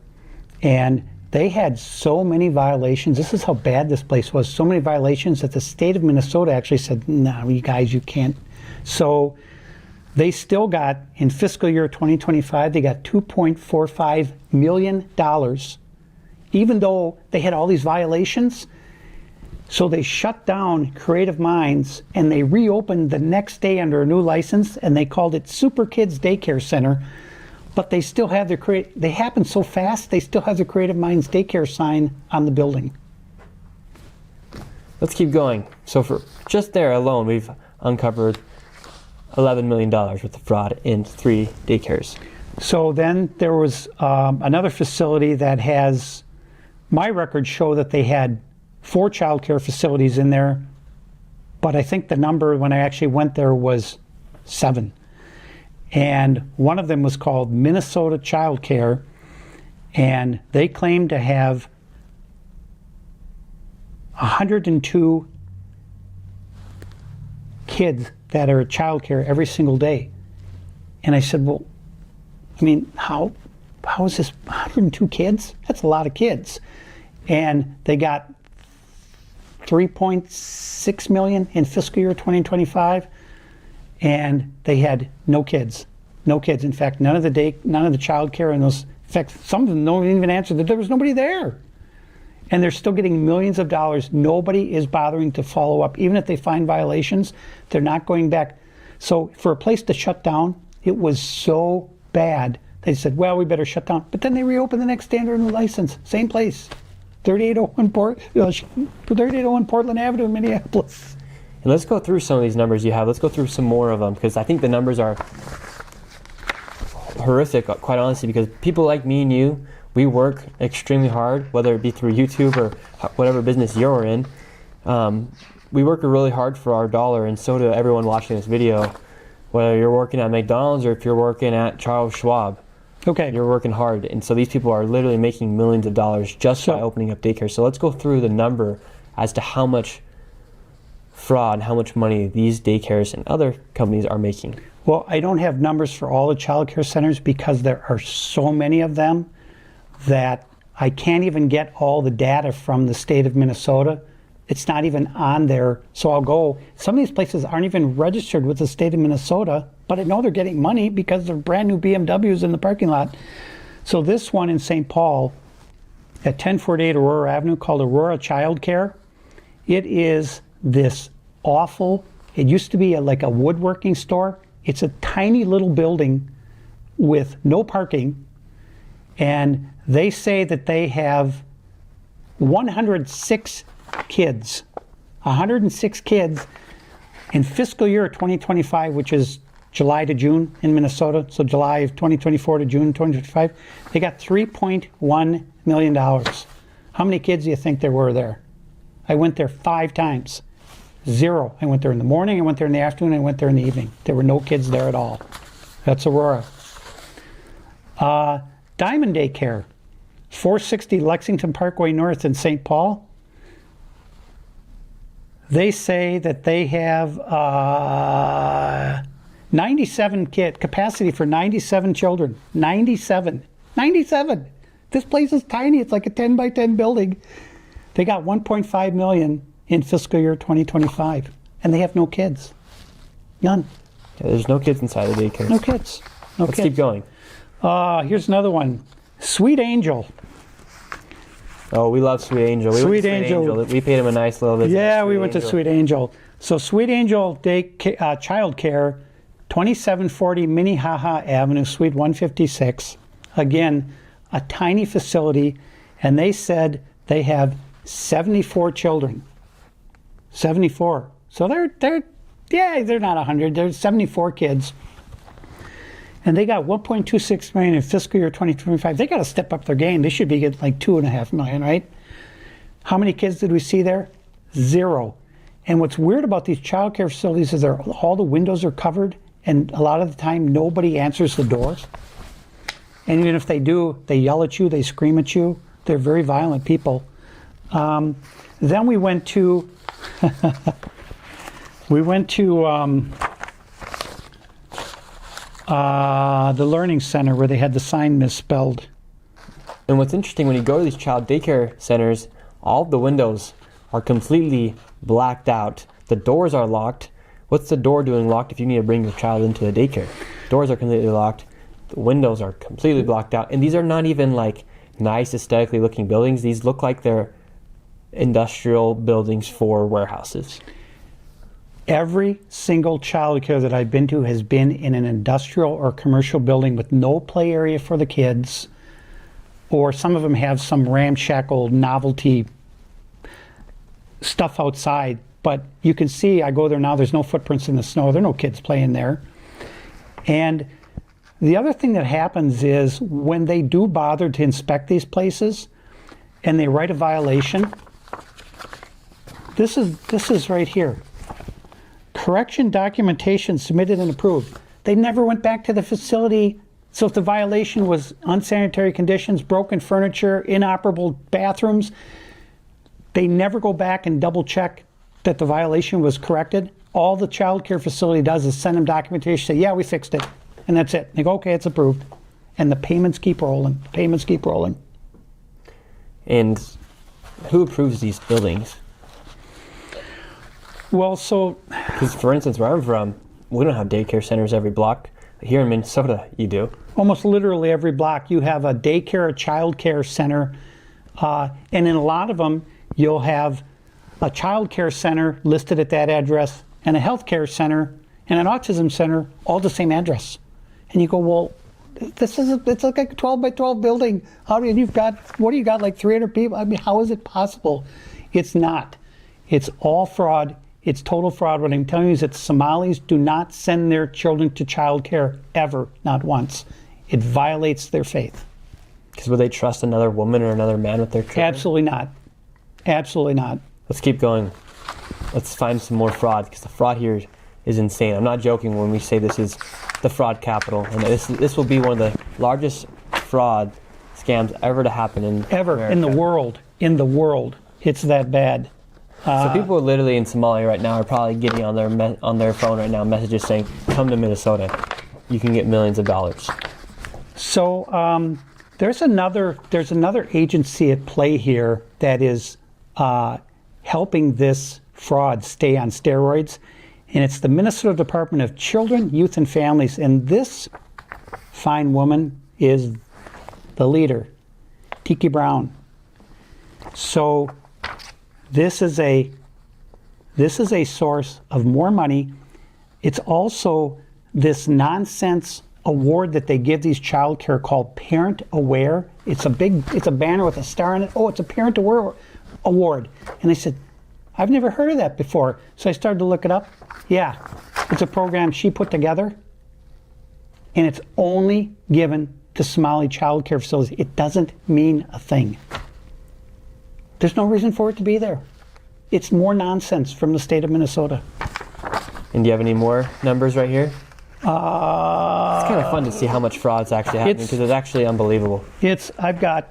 and they had so many violations. This is how bad this place was. So many violations that the state of Minnesota actually said, no, you guys, you can't. So they still got, in fiscal year 2025, they got $2.45 million, even though they had all these violations. So they shut down Creative Minds, and they reopened the next day under a new license, and they called it Super Kids Daycare Center. But they still have their they happen so fast, they still have the Creative Minds Daycare sign on the building. Let's keep going. So for just there alone, we've uncovered $11 million worth of fraud in 3 daycares. So then there was another facility that has, my records show that they had 4 child care facilities in there, but I think the number when I actually went there was 7. And one of them was called Minnesota Child Care, and they claimed to have 102 kids that are at child care every single day. And I said, well, I mean, how is this 102 kids? That's a lot of kids. And they got $3.6 million in fiscal year 2025. and they had no kids. No kids. In fact, none of the child care in those, in fact, some of them don't even answer that there was nobody there. And they're still getting millions of dollars. Nobody is bothering to follow up. Even if they find violations, they're not going back. So for a place to shut down, it was so bad. They said, well, we better shut down. But then they reopened the next day under a new license. Same place. 3801 Portland Avenue in Minneapolis. And let's go through some of these numbers you have. Let's go through some more of them, because I think the numbers are horrific, quite honestly, because people like me and you, we work extremely hard, whether it be through YouTube or whatever business you're in. We work really hard for our dollar, and so do everyone watching this video. Whether you're working at McDonald's or if you're working at Charles Schwab, okay, you're working hard. And so these people are literally making millions of dollars just by opening up daycare. So let's go through the number as to how much fraud, how much money these daycares and other companies are making. Well, I don't have numbers for all the child care centers because there are so many of them that I can't even get all the data from the state of Minnesota. It's not even on there. So I'll go, some of these places aren't even registered with the state of Minnesota, but I know they're getting money because they're brand new BMWs in the parking lot. So this one in St. Paul at 1048 Aurora Avenue called Aurora Childcare, it is this awful, it used to be like a woodworking store. It's a tiny little building with no parking, and they say that they have 106 kids. 106 kids in fiscal year 2025, which is July to June in Minnesota, so July of 2024 to June 2025, they got $3.1 million. How many kids do you think there were there? I went there 5 times. 0. I went there in the morning, I went there in the afternoon, I went there in the evening. There were no kids there at all. That's Aurora. Diamond Daycare, 460 Lexington Parkway North in St. Paul. They say that they have 97 capacity for 97 children. 97. 97. This place is tiny. It's like a 10 by 10 building. They got 1.5 million in fiscal year 2025, and they have no kids. None. Yeah, there's no kids inside the daycare. No kids. No Let's kids. keep going. Here's another one. Sweet Angel. Oh, we love Sweet Angel. We went to Sweet Angel. We paid him a nice little visit. Yeah, we went to Sweet Angel. So Sweet Angel Child Care, 2740 Minnehaha Avenue, Suite 156. Again, a tiny facility, and they said they have 74 children. 74. So they're not 100. There's 74 kids. And they got 1.26 million in fiscal year 2025. They got to step up their game. They should be getting like 2.5 million, right? How many kids did we see there? 0. And what's weird about these child care facilities is all the windows are covered, and a lot of the time nobody answers the doors. And even if they do, they yell at you, they scream at you. They're very violent people. Then we went to the Learning Center where they had the sign misspelled. And what's interesting, when you go to these child daycare centers, all of the windows are completely blacked out. The doors are locked. What's the door doing locked if you need to bring your child into a daycare? Doors are completely locked. The windows are completely blocked out. And these are not even like nice aesthetically looking buildings. These look like they're industrial buildings for warehouses. Every single child care that I've been to has been in an industrial or commercial building with no play area for the kids, or some of them have some ramshackle novelty stuff outside. But you can see, I go there now, there's no footprints in the snow. There are no kids playing there. And the other thing that happens is when they do bother to inspect these places and they write a violation, this is right here. Correction documentation submitted and approved. They never went back to the facility. So if the violation was unsanitary conditions, broken furniture, inoperable bathrooms, they never go back and double check that the violation was corrected. All the child care facility does is send them documentation, say, yeah, we fixed it. And that's it. They go, okay, it's approved. And the payments keep rolling. Payments keep rolling. And who approves these buildings? Well, so... Because, for instance, where I'm from, we don't have daycare centers every block. Here in Minnesota, you do. Almost literally every block, you have a daycare, a childcare center, and in a lot of them, you'll have a childcare center listed at that address, and a healthcare center, and an autism center, all the same address. And you go, well, it's like a 12 by 12 building. What do you got, like 300 people? I mean, how is it possible? It's not. It's all fraud. It's total fraud. What I'm telling you is that Somalis do not send their children to childcare ever, not once. It violates their faith. Because would they trust another woman or another man with their children? Absolutely not. Absolutely not. Let's keep going. Let's find some more fraud, because the fraud here is insane. I'm not joking when we say this is the fraud capital, and this will be one of the largest fraud scams ever to happen in America. In the world. In the world. It's that bad. So people literally in Somalia right now are probably getting on their phone right now messages saying, "Come to Minnesota, you can get millions of dollars." So there's another agency at play here that is helping this fraud stay on steroids, and it's the Minnesota Department of Children, Youth, and Families. And this fine woman is the leader, Tiki Brown. So this is a source of more money. It's also this nonsense award that they give these childcare called Parent Aware. It's a banner with a star on it. Oh, it's a Parent Aware award. And I said, I've never heard of that before. So I started to look it up. Yeah, it's a program she put together, and it's only given to Somali childcare facilities. It doesn't mean a thing. There's no reason for it to be there. It's more nonsense from the state of Minnesota. And do you have any more numbers right here? It's kind of fun to see how much fraud's actually happening, because it's actually unbelievable. I've got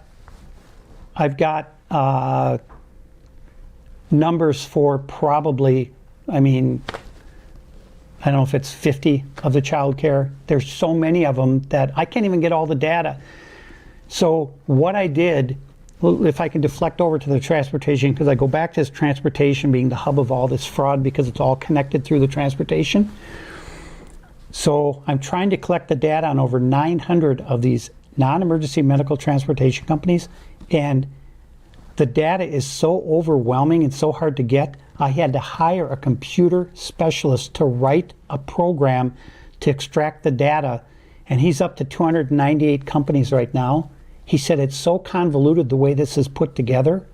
numbers for probably, I don't know if it's 50 of the child care. There's so many of them that I can't even get all the data. So what I did, if I can deflect over to the transportation, because I go back to this transportation being the hub of all this fraud, because it's all connected through the transportation. So I'm trying to collect the data on over 900 of these non-emergency medical transportation companies, and the data is so overwhelming and so hard to get, I had to hire a computer specialist to write a program to extract the data, and he's up to 298 companies right now. He said it's so convoluted the way this is put together.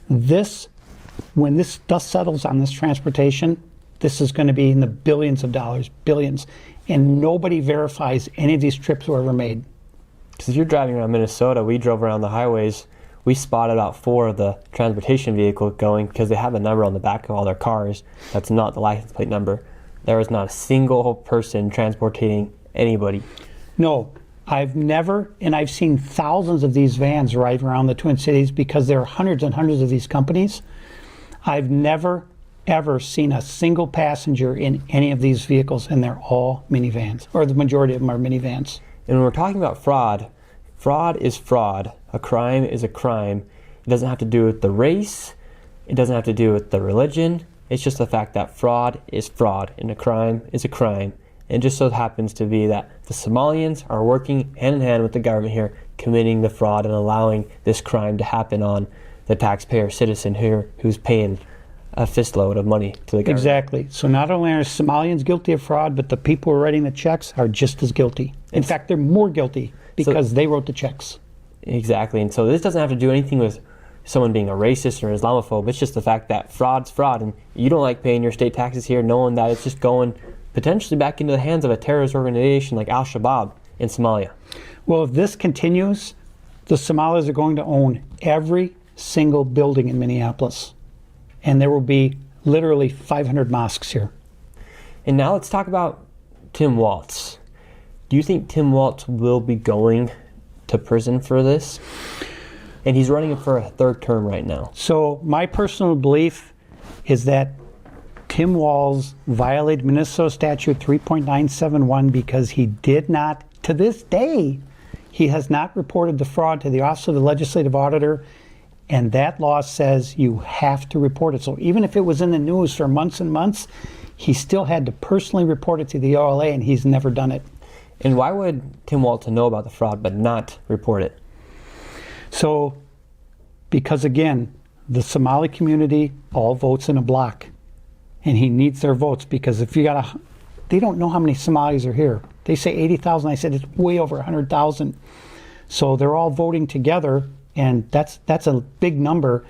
When this dust settles on this transportation, this is going to be in the billions of dollars, billions, and nobody verifies any of these trips were ever made. Because if you're driving around Minnesota, we drove around the highways, we spotted about 4 of the transportation vehicles going, because they have a number on the back of all their cars that's not the license plate number. There was not a single person transporting anybody. No. I've seen thousands of these vans drive around the Twin Cities, because there are hundreds and hundreds of these companies. I've never, ever seen a single passenger in any of these vehicles, and they're all minivans, or the majority of them are minivans. And when we're talking about fraud, fraud is fraud. A crime is a crime. It doesn't have to do with the race. It doesn't have to do with the religion. It's just the fact that fraud is fraud, and a crime is a crime. It just so happens to be that the Somalians are working hand in hand with the government here, committing the fraud and allowing this crime to happen on the taxpayer citizen here who's paying a fistload of money to the government. Exactly. So not only are Somalians guilty of fraud, but the people who are writing the checks are just as guilty. In fact, they're more guilty because they wrote the checks. Exactly. And so this doesn't have to do anything with someone being a racist or Islamophobe. It's just the fact that fraud's fraud, and you don't like paying your state taxes here knowing that it's just going potentially back into the hands of a terrorist organization like Al-Shabaab in Somalia. Well, if this continues, the Somalis are going to own every single building in Minneapolis. And there will be literally 500 mosques here. And now let's talk about Tim Walz. Do you think Tim Walz will be going to prison for this? And he's running for a 3rd term right now. So my personal belief is that Tim Walz violated Minnesota Statute 3.971 because he did not, to this day, he has not reported the fraud to the Office of the Legislative Auditor, And that law says you have to report it. So even if it was in the news for months and months, he still had to personally report it to the OLA, and he's never done it. And why would Tim Walz know about the fraud but not report it? So, because again, the Somali community all votes in a block, and he needs their votes, because if you got they don't know how many Somalis are here. They say 80,000. I said it's way over 100,000. So they're all voting together, and that's a big number.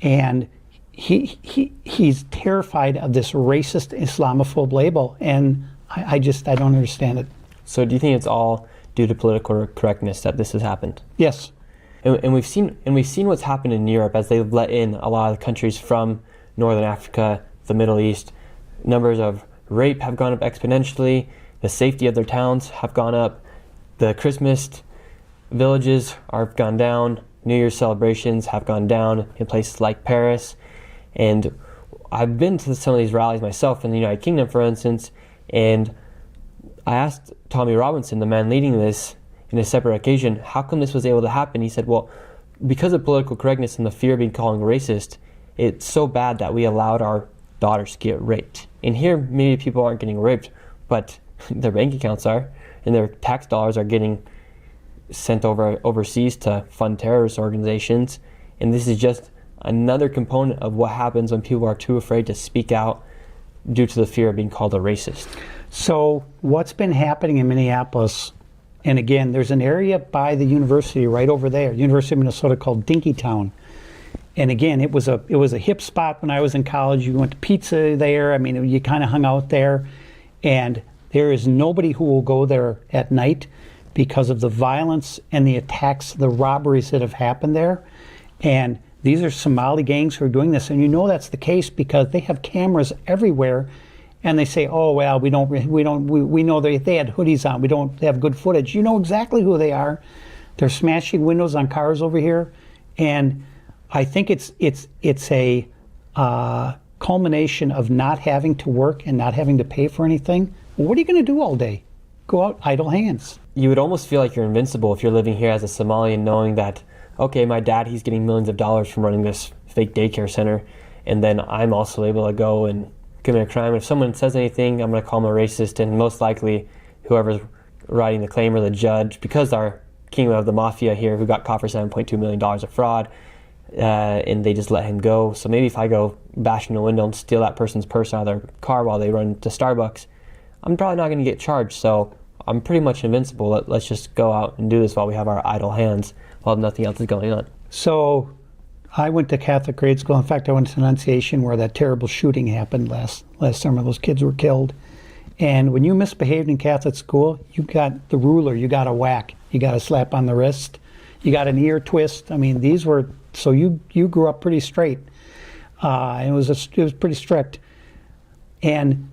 And he's terrified of this racist Islamophobe label, and I don't understand it. So do you think it's all due to political correctness that this has happened? Yes. And we've seen what's happened in Europe as they've let in a lot of countries from Northern Africa, the Middle East. Numbers of rape have gone up exponentially. The safety of their towns have gone up. The Christmas villages are gone down. New Year's celebrations have gone down in places like Paris. And I've been to some of these rallies myself in the United Kingdom, for instance, and I asked Tommy Robinson, the man leading this, in a separate occasion, how come this was able to happen? He said, well, because of political correctness and the fear of being called racist, it's so bad that we allowed our daughters to get raped. And here, maybe people aren't getting raped, but their bank accounts are, and their tax dollars are getting sent overseas to fund terrorist organizations. And this is just another component of what happens when people are too afraid to speak out due to the fear of being called a racist. So what's been happening in Minneapolis, and again, there's an area by the university right over there, University of Minnesota, called Dinkytown. And again, it was a hip spot when I was in college. You went to pizza there. I mean, you kind of hung out there. And there is nobody who will go there at night because of the violence and the attacks, the robberies that have happened there. And these are Somali gangs who are doing this. And you know that's the case because they have cameras everywhere. And they say, oh, well, we know they had hoodies on. We don't have good footage. You know exactly who they are. They're smashing windows on cars over here. And I think it's a culmination of not having to work and not having to pay for anything. Well, what are you going to do all day? Go out idle hands. You would almost feel like you're invincible if you're living here as a Somalian, knowing that, okay, my dad, he's getting millions of dollars from running this fake daycare center, and then I'm also able to go and commit a crime. If someone says anything, I'm going to call them a racist, and most likely whoever's writing the claim or the judge, because our king of the mafia here who got caught for $7.2 million of fraud, and they just let him go. So maybe if I go bash in the window and steal that person's purse out of their car while they run to Starbucks, I'm probably not going to get charged. So I'm pretty much invincible. Let's just go out and do this while we have our idle hands, while nothing else is going on. So I went to Catholic grade school. In fact, I went to Annunciation where that terrible shooting happened last summer. Those kids were killed. And when you misbehaved in Catholic school, you got the ruler, you got a whack, you got a slap on the wrist, you got an ear twist. I mean, these were, so you grew up pretty straight. It was pretty strict. And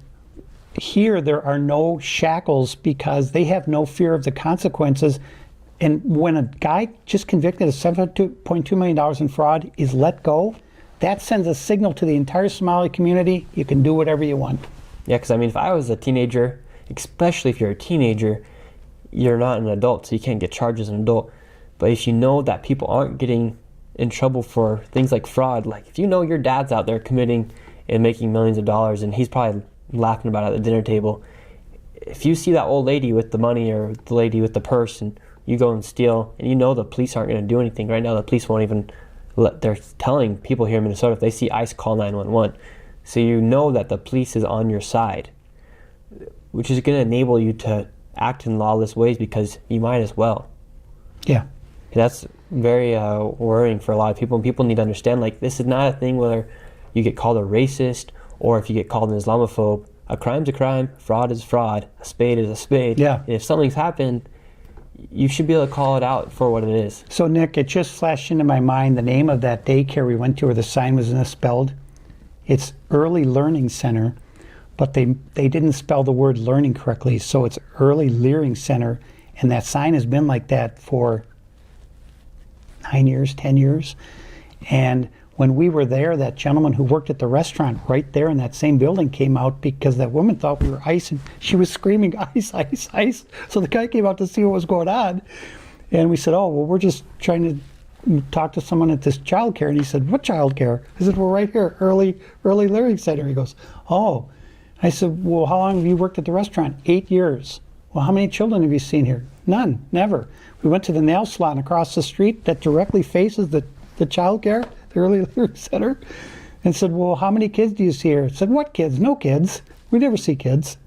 here there are no shackles because they have no fear of the consequences. And when a guy just convicted of $7.2 million in fraud is let go, that sends a signal to the entire Somali community, you can do whatever you want. Yeah, because I mean, if I was a teenager, especially if you're a teenager, you're not an adult, so you can't get charged as an adult. But if you know that people aren't getting in trouble for things like fraud, like if you know your dad's out there committing and making millions of dollars and he's probably laughing about it at the dinner table, if you see that old lady with the money or the lady with the purse and you go and steal, and you know the police aren't going to do anything. Right now the police won't even they're telling people here in Minnesota if they see ICE, call 911. So you know that the police is on your side, which is going to enable you to act in lawless ways because you might as well. Yeah. And that's very worrying for a lot of people, and people need to understand, like, this is not a thing where you get called a racist or if you get called an Islamophobe. A crime's a crime, fraud is fraud, a spade is a spade. Yeah. And if something's happened, you should be able to call it out for what it is. So Nick, it just flashed into my mind the name of that daycare we went to where the sign was misspelled. It's Early Learning Center, but they didn't spell the word learning correctly, so it's Early Learning Center, and that sign has been like that for 9 years, 10 years. And when we were there, that gentleman who worked at the restaurant right there in that same building came out because that woman thought we were ICE, and she was screaming, ICE, ICE, ICE. So the guy came out to see what was going on. And we said, oh, well, we're just trying to talked to someone at this childcare, and he said, what childcare? I said, well, right here, early learning center. He goes, oh. I said, well, how long have you worked at the restaurant? 8 years. Well, how many children have you seen here? None, never. We went to the nail salon across the street that directly faces the childcare, the early learning center, and said, well, how many kids do you see here? I said, what kids? No kids. We never see kids.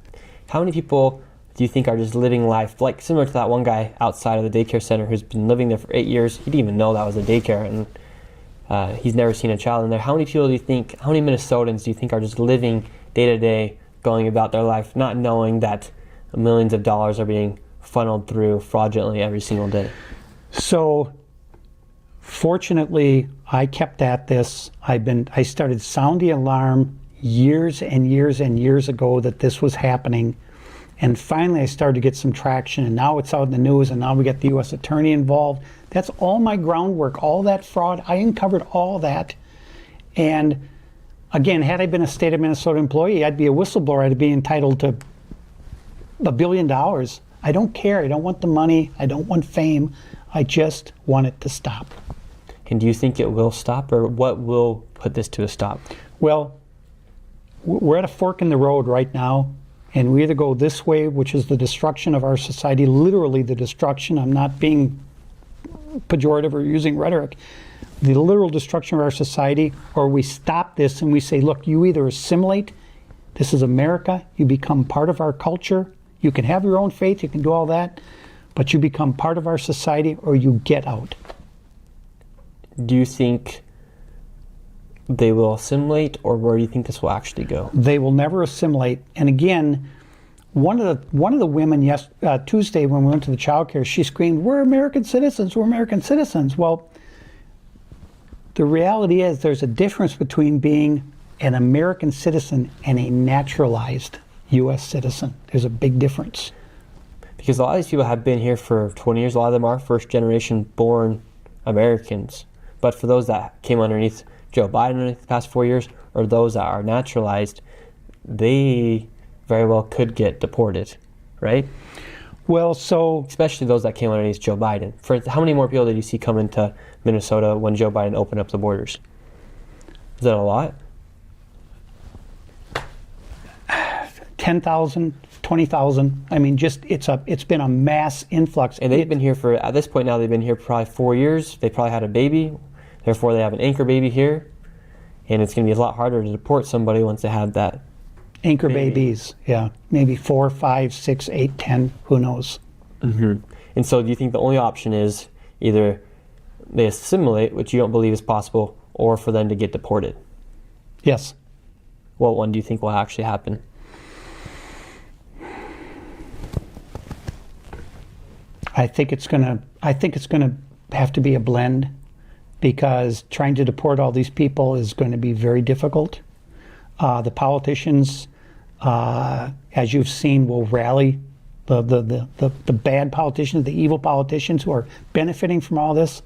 How many people do you think are just living life, like similar to that one guy outside of the daycare center who's been living there for 8 years? He didn't even know that was a daycare, and he's never seen a child in there. How many people do you think, how many Minnesotans do you think are just living day to day, going about their life, not knowing that millions of dollars are being funneled through fraudulently every single day? So, fortunately, I kept at this. I started sounding the alarm years and years and years ago that this was happening. And finally, I started to get some traction, and now it's out in the news, and now we get the U.S. Attorney involved. That's all my groundwork, all that fraud. I uncovered all that. And again, had I been a state of Minnesota employee, I'd be a whistleblower. I'd be entitled to $1 billion. I don't care. I don't want the money. I don't want fame. I just want it to stop. And do you think it will stop, or what will put this to a stop? Well, we're at a fork in the road right now, and we either go this way, which is the destruction of our society, literally the destruction. I'm not being pejorative or using rhetoric. The literal destruction of our society, or we stop this and we say, look, you either assimilate, this is America, you become part of our culture, you can have your own faith, you can do all that, but you become part of our society, or you get out. Do you think they will assimilate, or where do you think this will actually go? They will never assimilate. And again, one of the women Tuesday when we went to the childcare, she screamed, we're American citizens, we're American citizens. Well, the reality is there's a difference between being an American citizen and a naturalized U.S. citizen. There's a big difference. Because a lot of these people have been here for 20 years. A lot of them are first generation born Americans. But for those that came underneath Joe Biden in the past 4 years, or those that are naturalized, they very well could get deported, right? Well, so... especially those that came underneath Joe Biden. For how many more people did you see come into Minnesota when Joe Biden opened up the borders? Is that a lot? 10,000, 20,000. I mean, just it's been a mass influx. And they've been here for, at this point now, they've been here probably 4 years. They probably had a baby. Therefore, they have an anchor baby here. And it's going to be a lot harder to deport somebody once they have that anchor babies, yeah. Maybe 4, 5, 6, 8, 10, who knows? Mm-hmm. And so do you think the only option is either they assimilate, which you don't believe is possible, or for them to get deported? Yes. What one do you think will actually happen? I think it's gonna have to be a blend, because trying to deport all these people is going to be very difficult. The politicians, as you've seen, will rally. The bad politicians, the evil politicians who are benefiting from all this,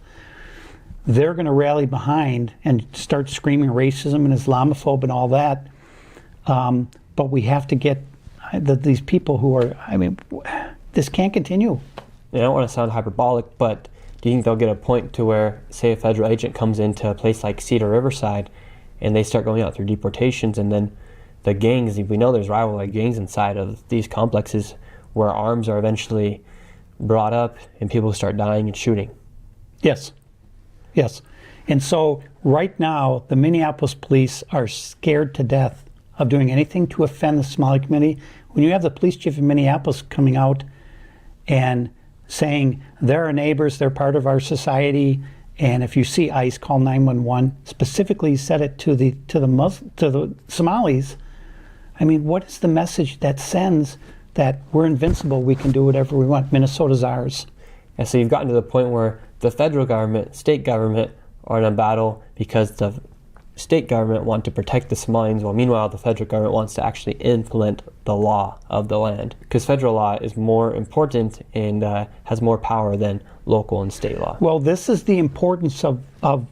they're going to rally behind and start screaming racism and Islamophobe and all that. But we have to get these people who are, I mean, this can't continue. I don't want to sound hyperbolic, but do you think they'll get a point to where, say, a federal agent comes into a place like Cedar Riverside and they start going out through deportations, and then the gangs, we know there's rival gangs inside of these complexes where arms are eventually brought up and people start dying and shooting? Yes. Yes. And so right now, the Minneapolis police are scared to death of doing anything to offend the Somali community. When you have the police chief in Minneapolis coming out and saying they're our neighbors, they're part of our society, and if you see ICE, call 911. Specifically, he said it to the Somalis. I mean, what is the message that sends that we're invincible, we can do whatever we want, Minnesota's ours? And so you've gotten to the point where the federal government, state government are in a battle because the state government want to protect the Somalians, while meanwhile the federal government wants to actually implement the law of the land. Because federal law is more important and has more power than local and state law. Well, this is the importance of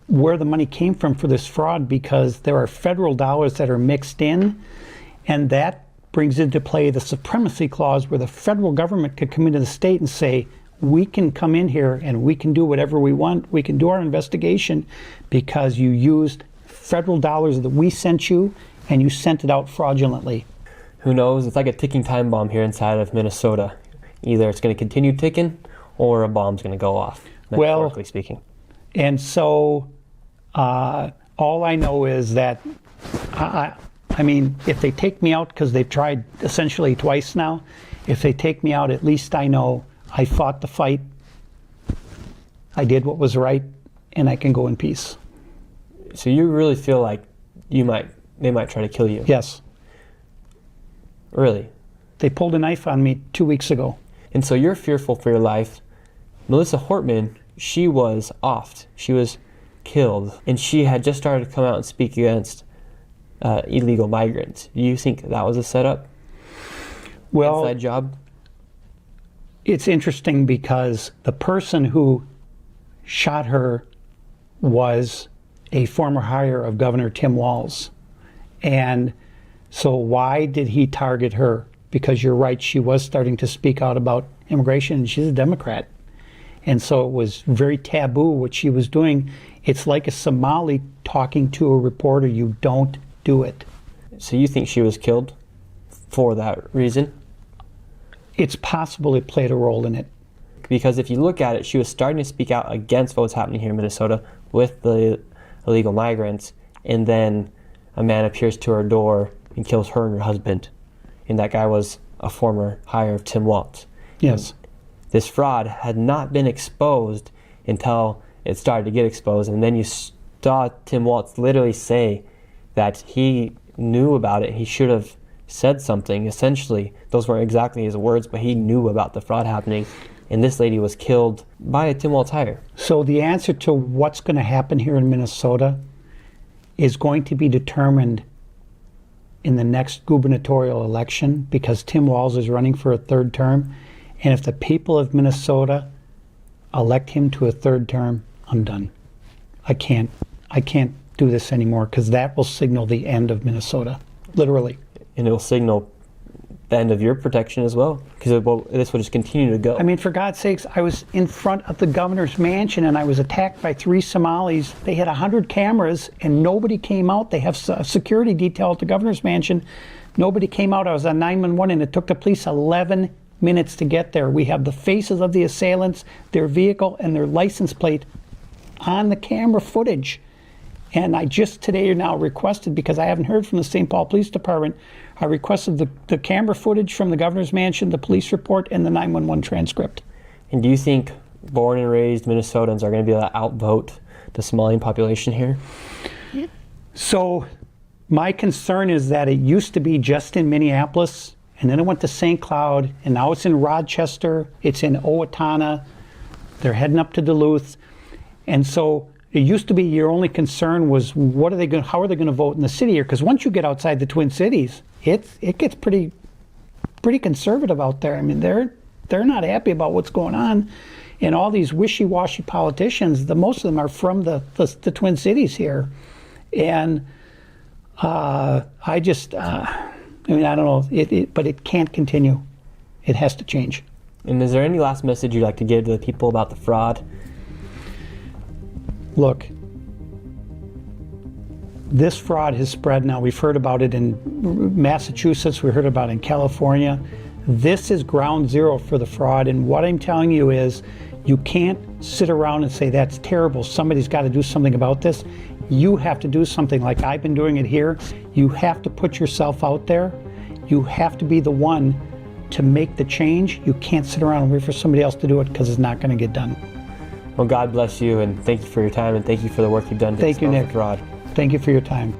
where the money came from for this fraud, because there are federal dollars that are mixed in, and that brings into play the supremacy clause, where the federal government could come into the state and say, we can come in here and we can do whatever we want. We can do our investigation because you used federal dollars that we sent you and you sent it out fraudulently. Who knows? It's like a ticking time bomb here inside of Minnesota. Either it's going to continue ticking or a bomb's going to go off, metaphorically speaking. And so all I know is that, I mean, if they take me out, because they've tried essentially twice now, if they take me out, at least I know I fought the fight, I did what was right, and I can go in peace. So you really feel like they might try to kill you? Yes. Really? They pulled a knife on me 2 weeks ago. And so you're fearful for your life. Melissa Hortman, she was offed. She was killed. And she had just started to come out and speak against illegal migrants. Do you think that was a setup? Well, inside job? It's interesting because the person who shot her was a former hire of Governor Tim Walz. And so why did he target her? Because you're right, she was starting to speak out about immigration, and she's a Democrat. And so it was very taboo what she was doing. It's like a Somali talking to a reporter. You don't do it. So you think she was killed for that reason? It's possible it played a role in it. Because if you look at it, she was starting to speak out against what's happening here in Minnesota with the illegal migrants, and then a man appears to her door and kills her and her husband. And that guy was a former hire of Tim Walz. Yes. This fraud had not been exposed until it started to get exposed, and then you saw Tim Walz literally say that he knew about it. He should have said something. Essentially, those weren't exactly his words, but he knew about the fraud happening, and this lady was killed by a Tim Walz hire. So the answer to what's going to happen here in Minnesota is going to be determined in the next gubernatorial election, because Tim Walz is running for a third term. And if the people of Minnesota elect him to a third term, I'm done. I can't do this anymore, because that will signal the end of Minnesota, literally. And it will signal the end of your protection as well, because this will just continue to go. I mean, for God's sakes, I was in front of the governor's mansion and I was attacked by 3 Somalis. They had 100 cameras and nobody came out. They have a security detail at the governor's mansion. Nobody came out. I was on 911 and it took the police 11 minutes to get there. We have the faces of the assailants, their vehicle, and their license plate on the camera footage. And I just today now requested, because I haven't heard from the St. Paul Police Department, I requested the camera footage from the governor's mansion, the police report, and the 911 transcript. And do you think born and raised Minnesotans are going to be able to outvote the Somalian population here? So my concern is that it used to be just in Minneapolis, and then it went to St. Cloud, and now it's in Rochester, it's in Owatonna, they're heading up to Duluth. And so it used to be your only concern was how are they going to vote in the city here? Because once you get outside the Twin Cities, it gets pretty conservative out there. I mean, they're not happy about what's going on, and all these wishy-washy politicians, most of them are from the Twin Cities here, and I mean, I don't know, but it can't continue. It has to change. And is there any last message you'd like to give to the people about the fraud? Look, this fraud has spread now. We've heard about it in Massachusetts. We heard about it in California. This is ground zero for the fraud. And what I'm telling you is you can't sit around and say, that's terrible. Somebody's got to do something about this. You have to do something like I've been doing it here. You have to put yourself out there. You have to be the one to make the change. You can't sit around and wait for somebody else to do it, because it's not going to get done. Well, God bless you, and thank you for your time, and thank you for the work you've done to Thank you, expose Nick. the fraud. Thank you for your time.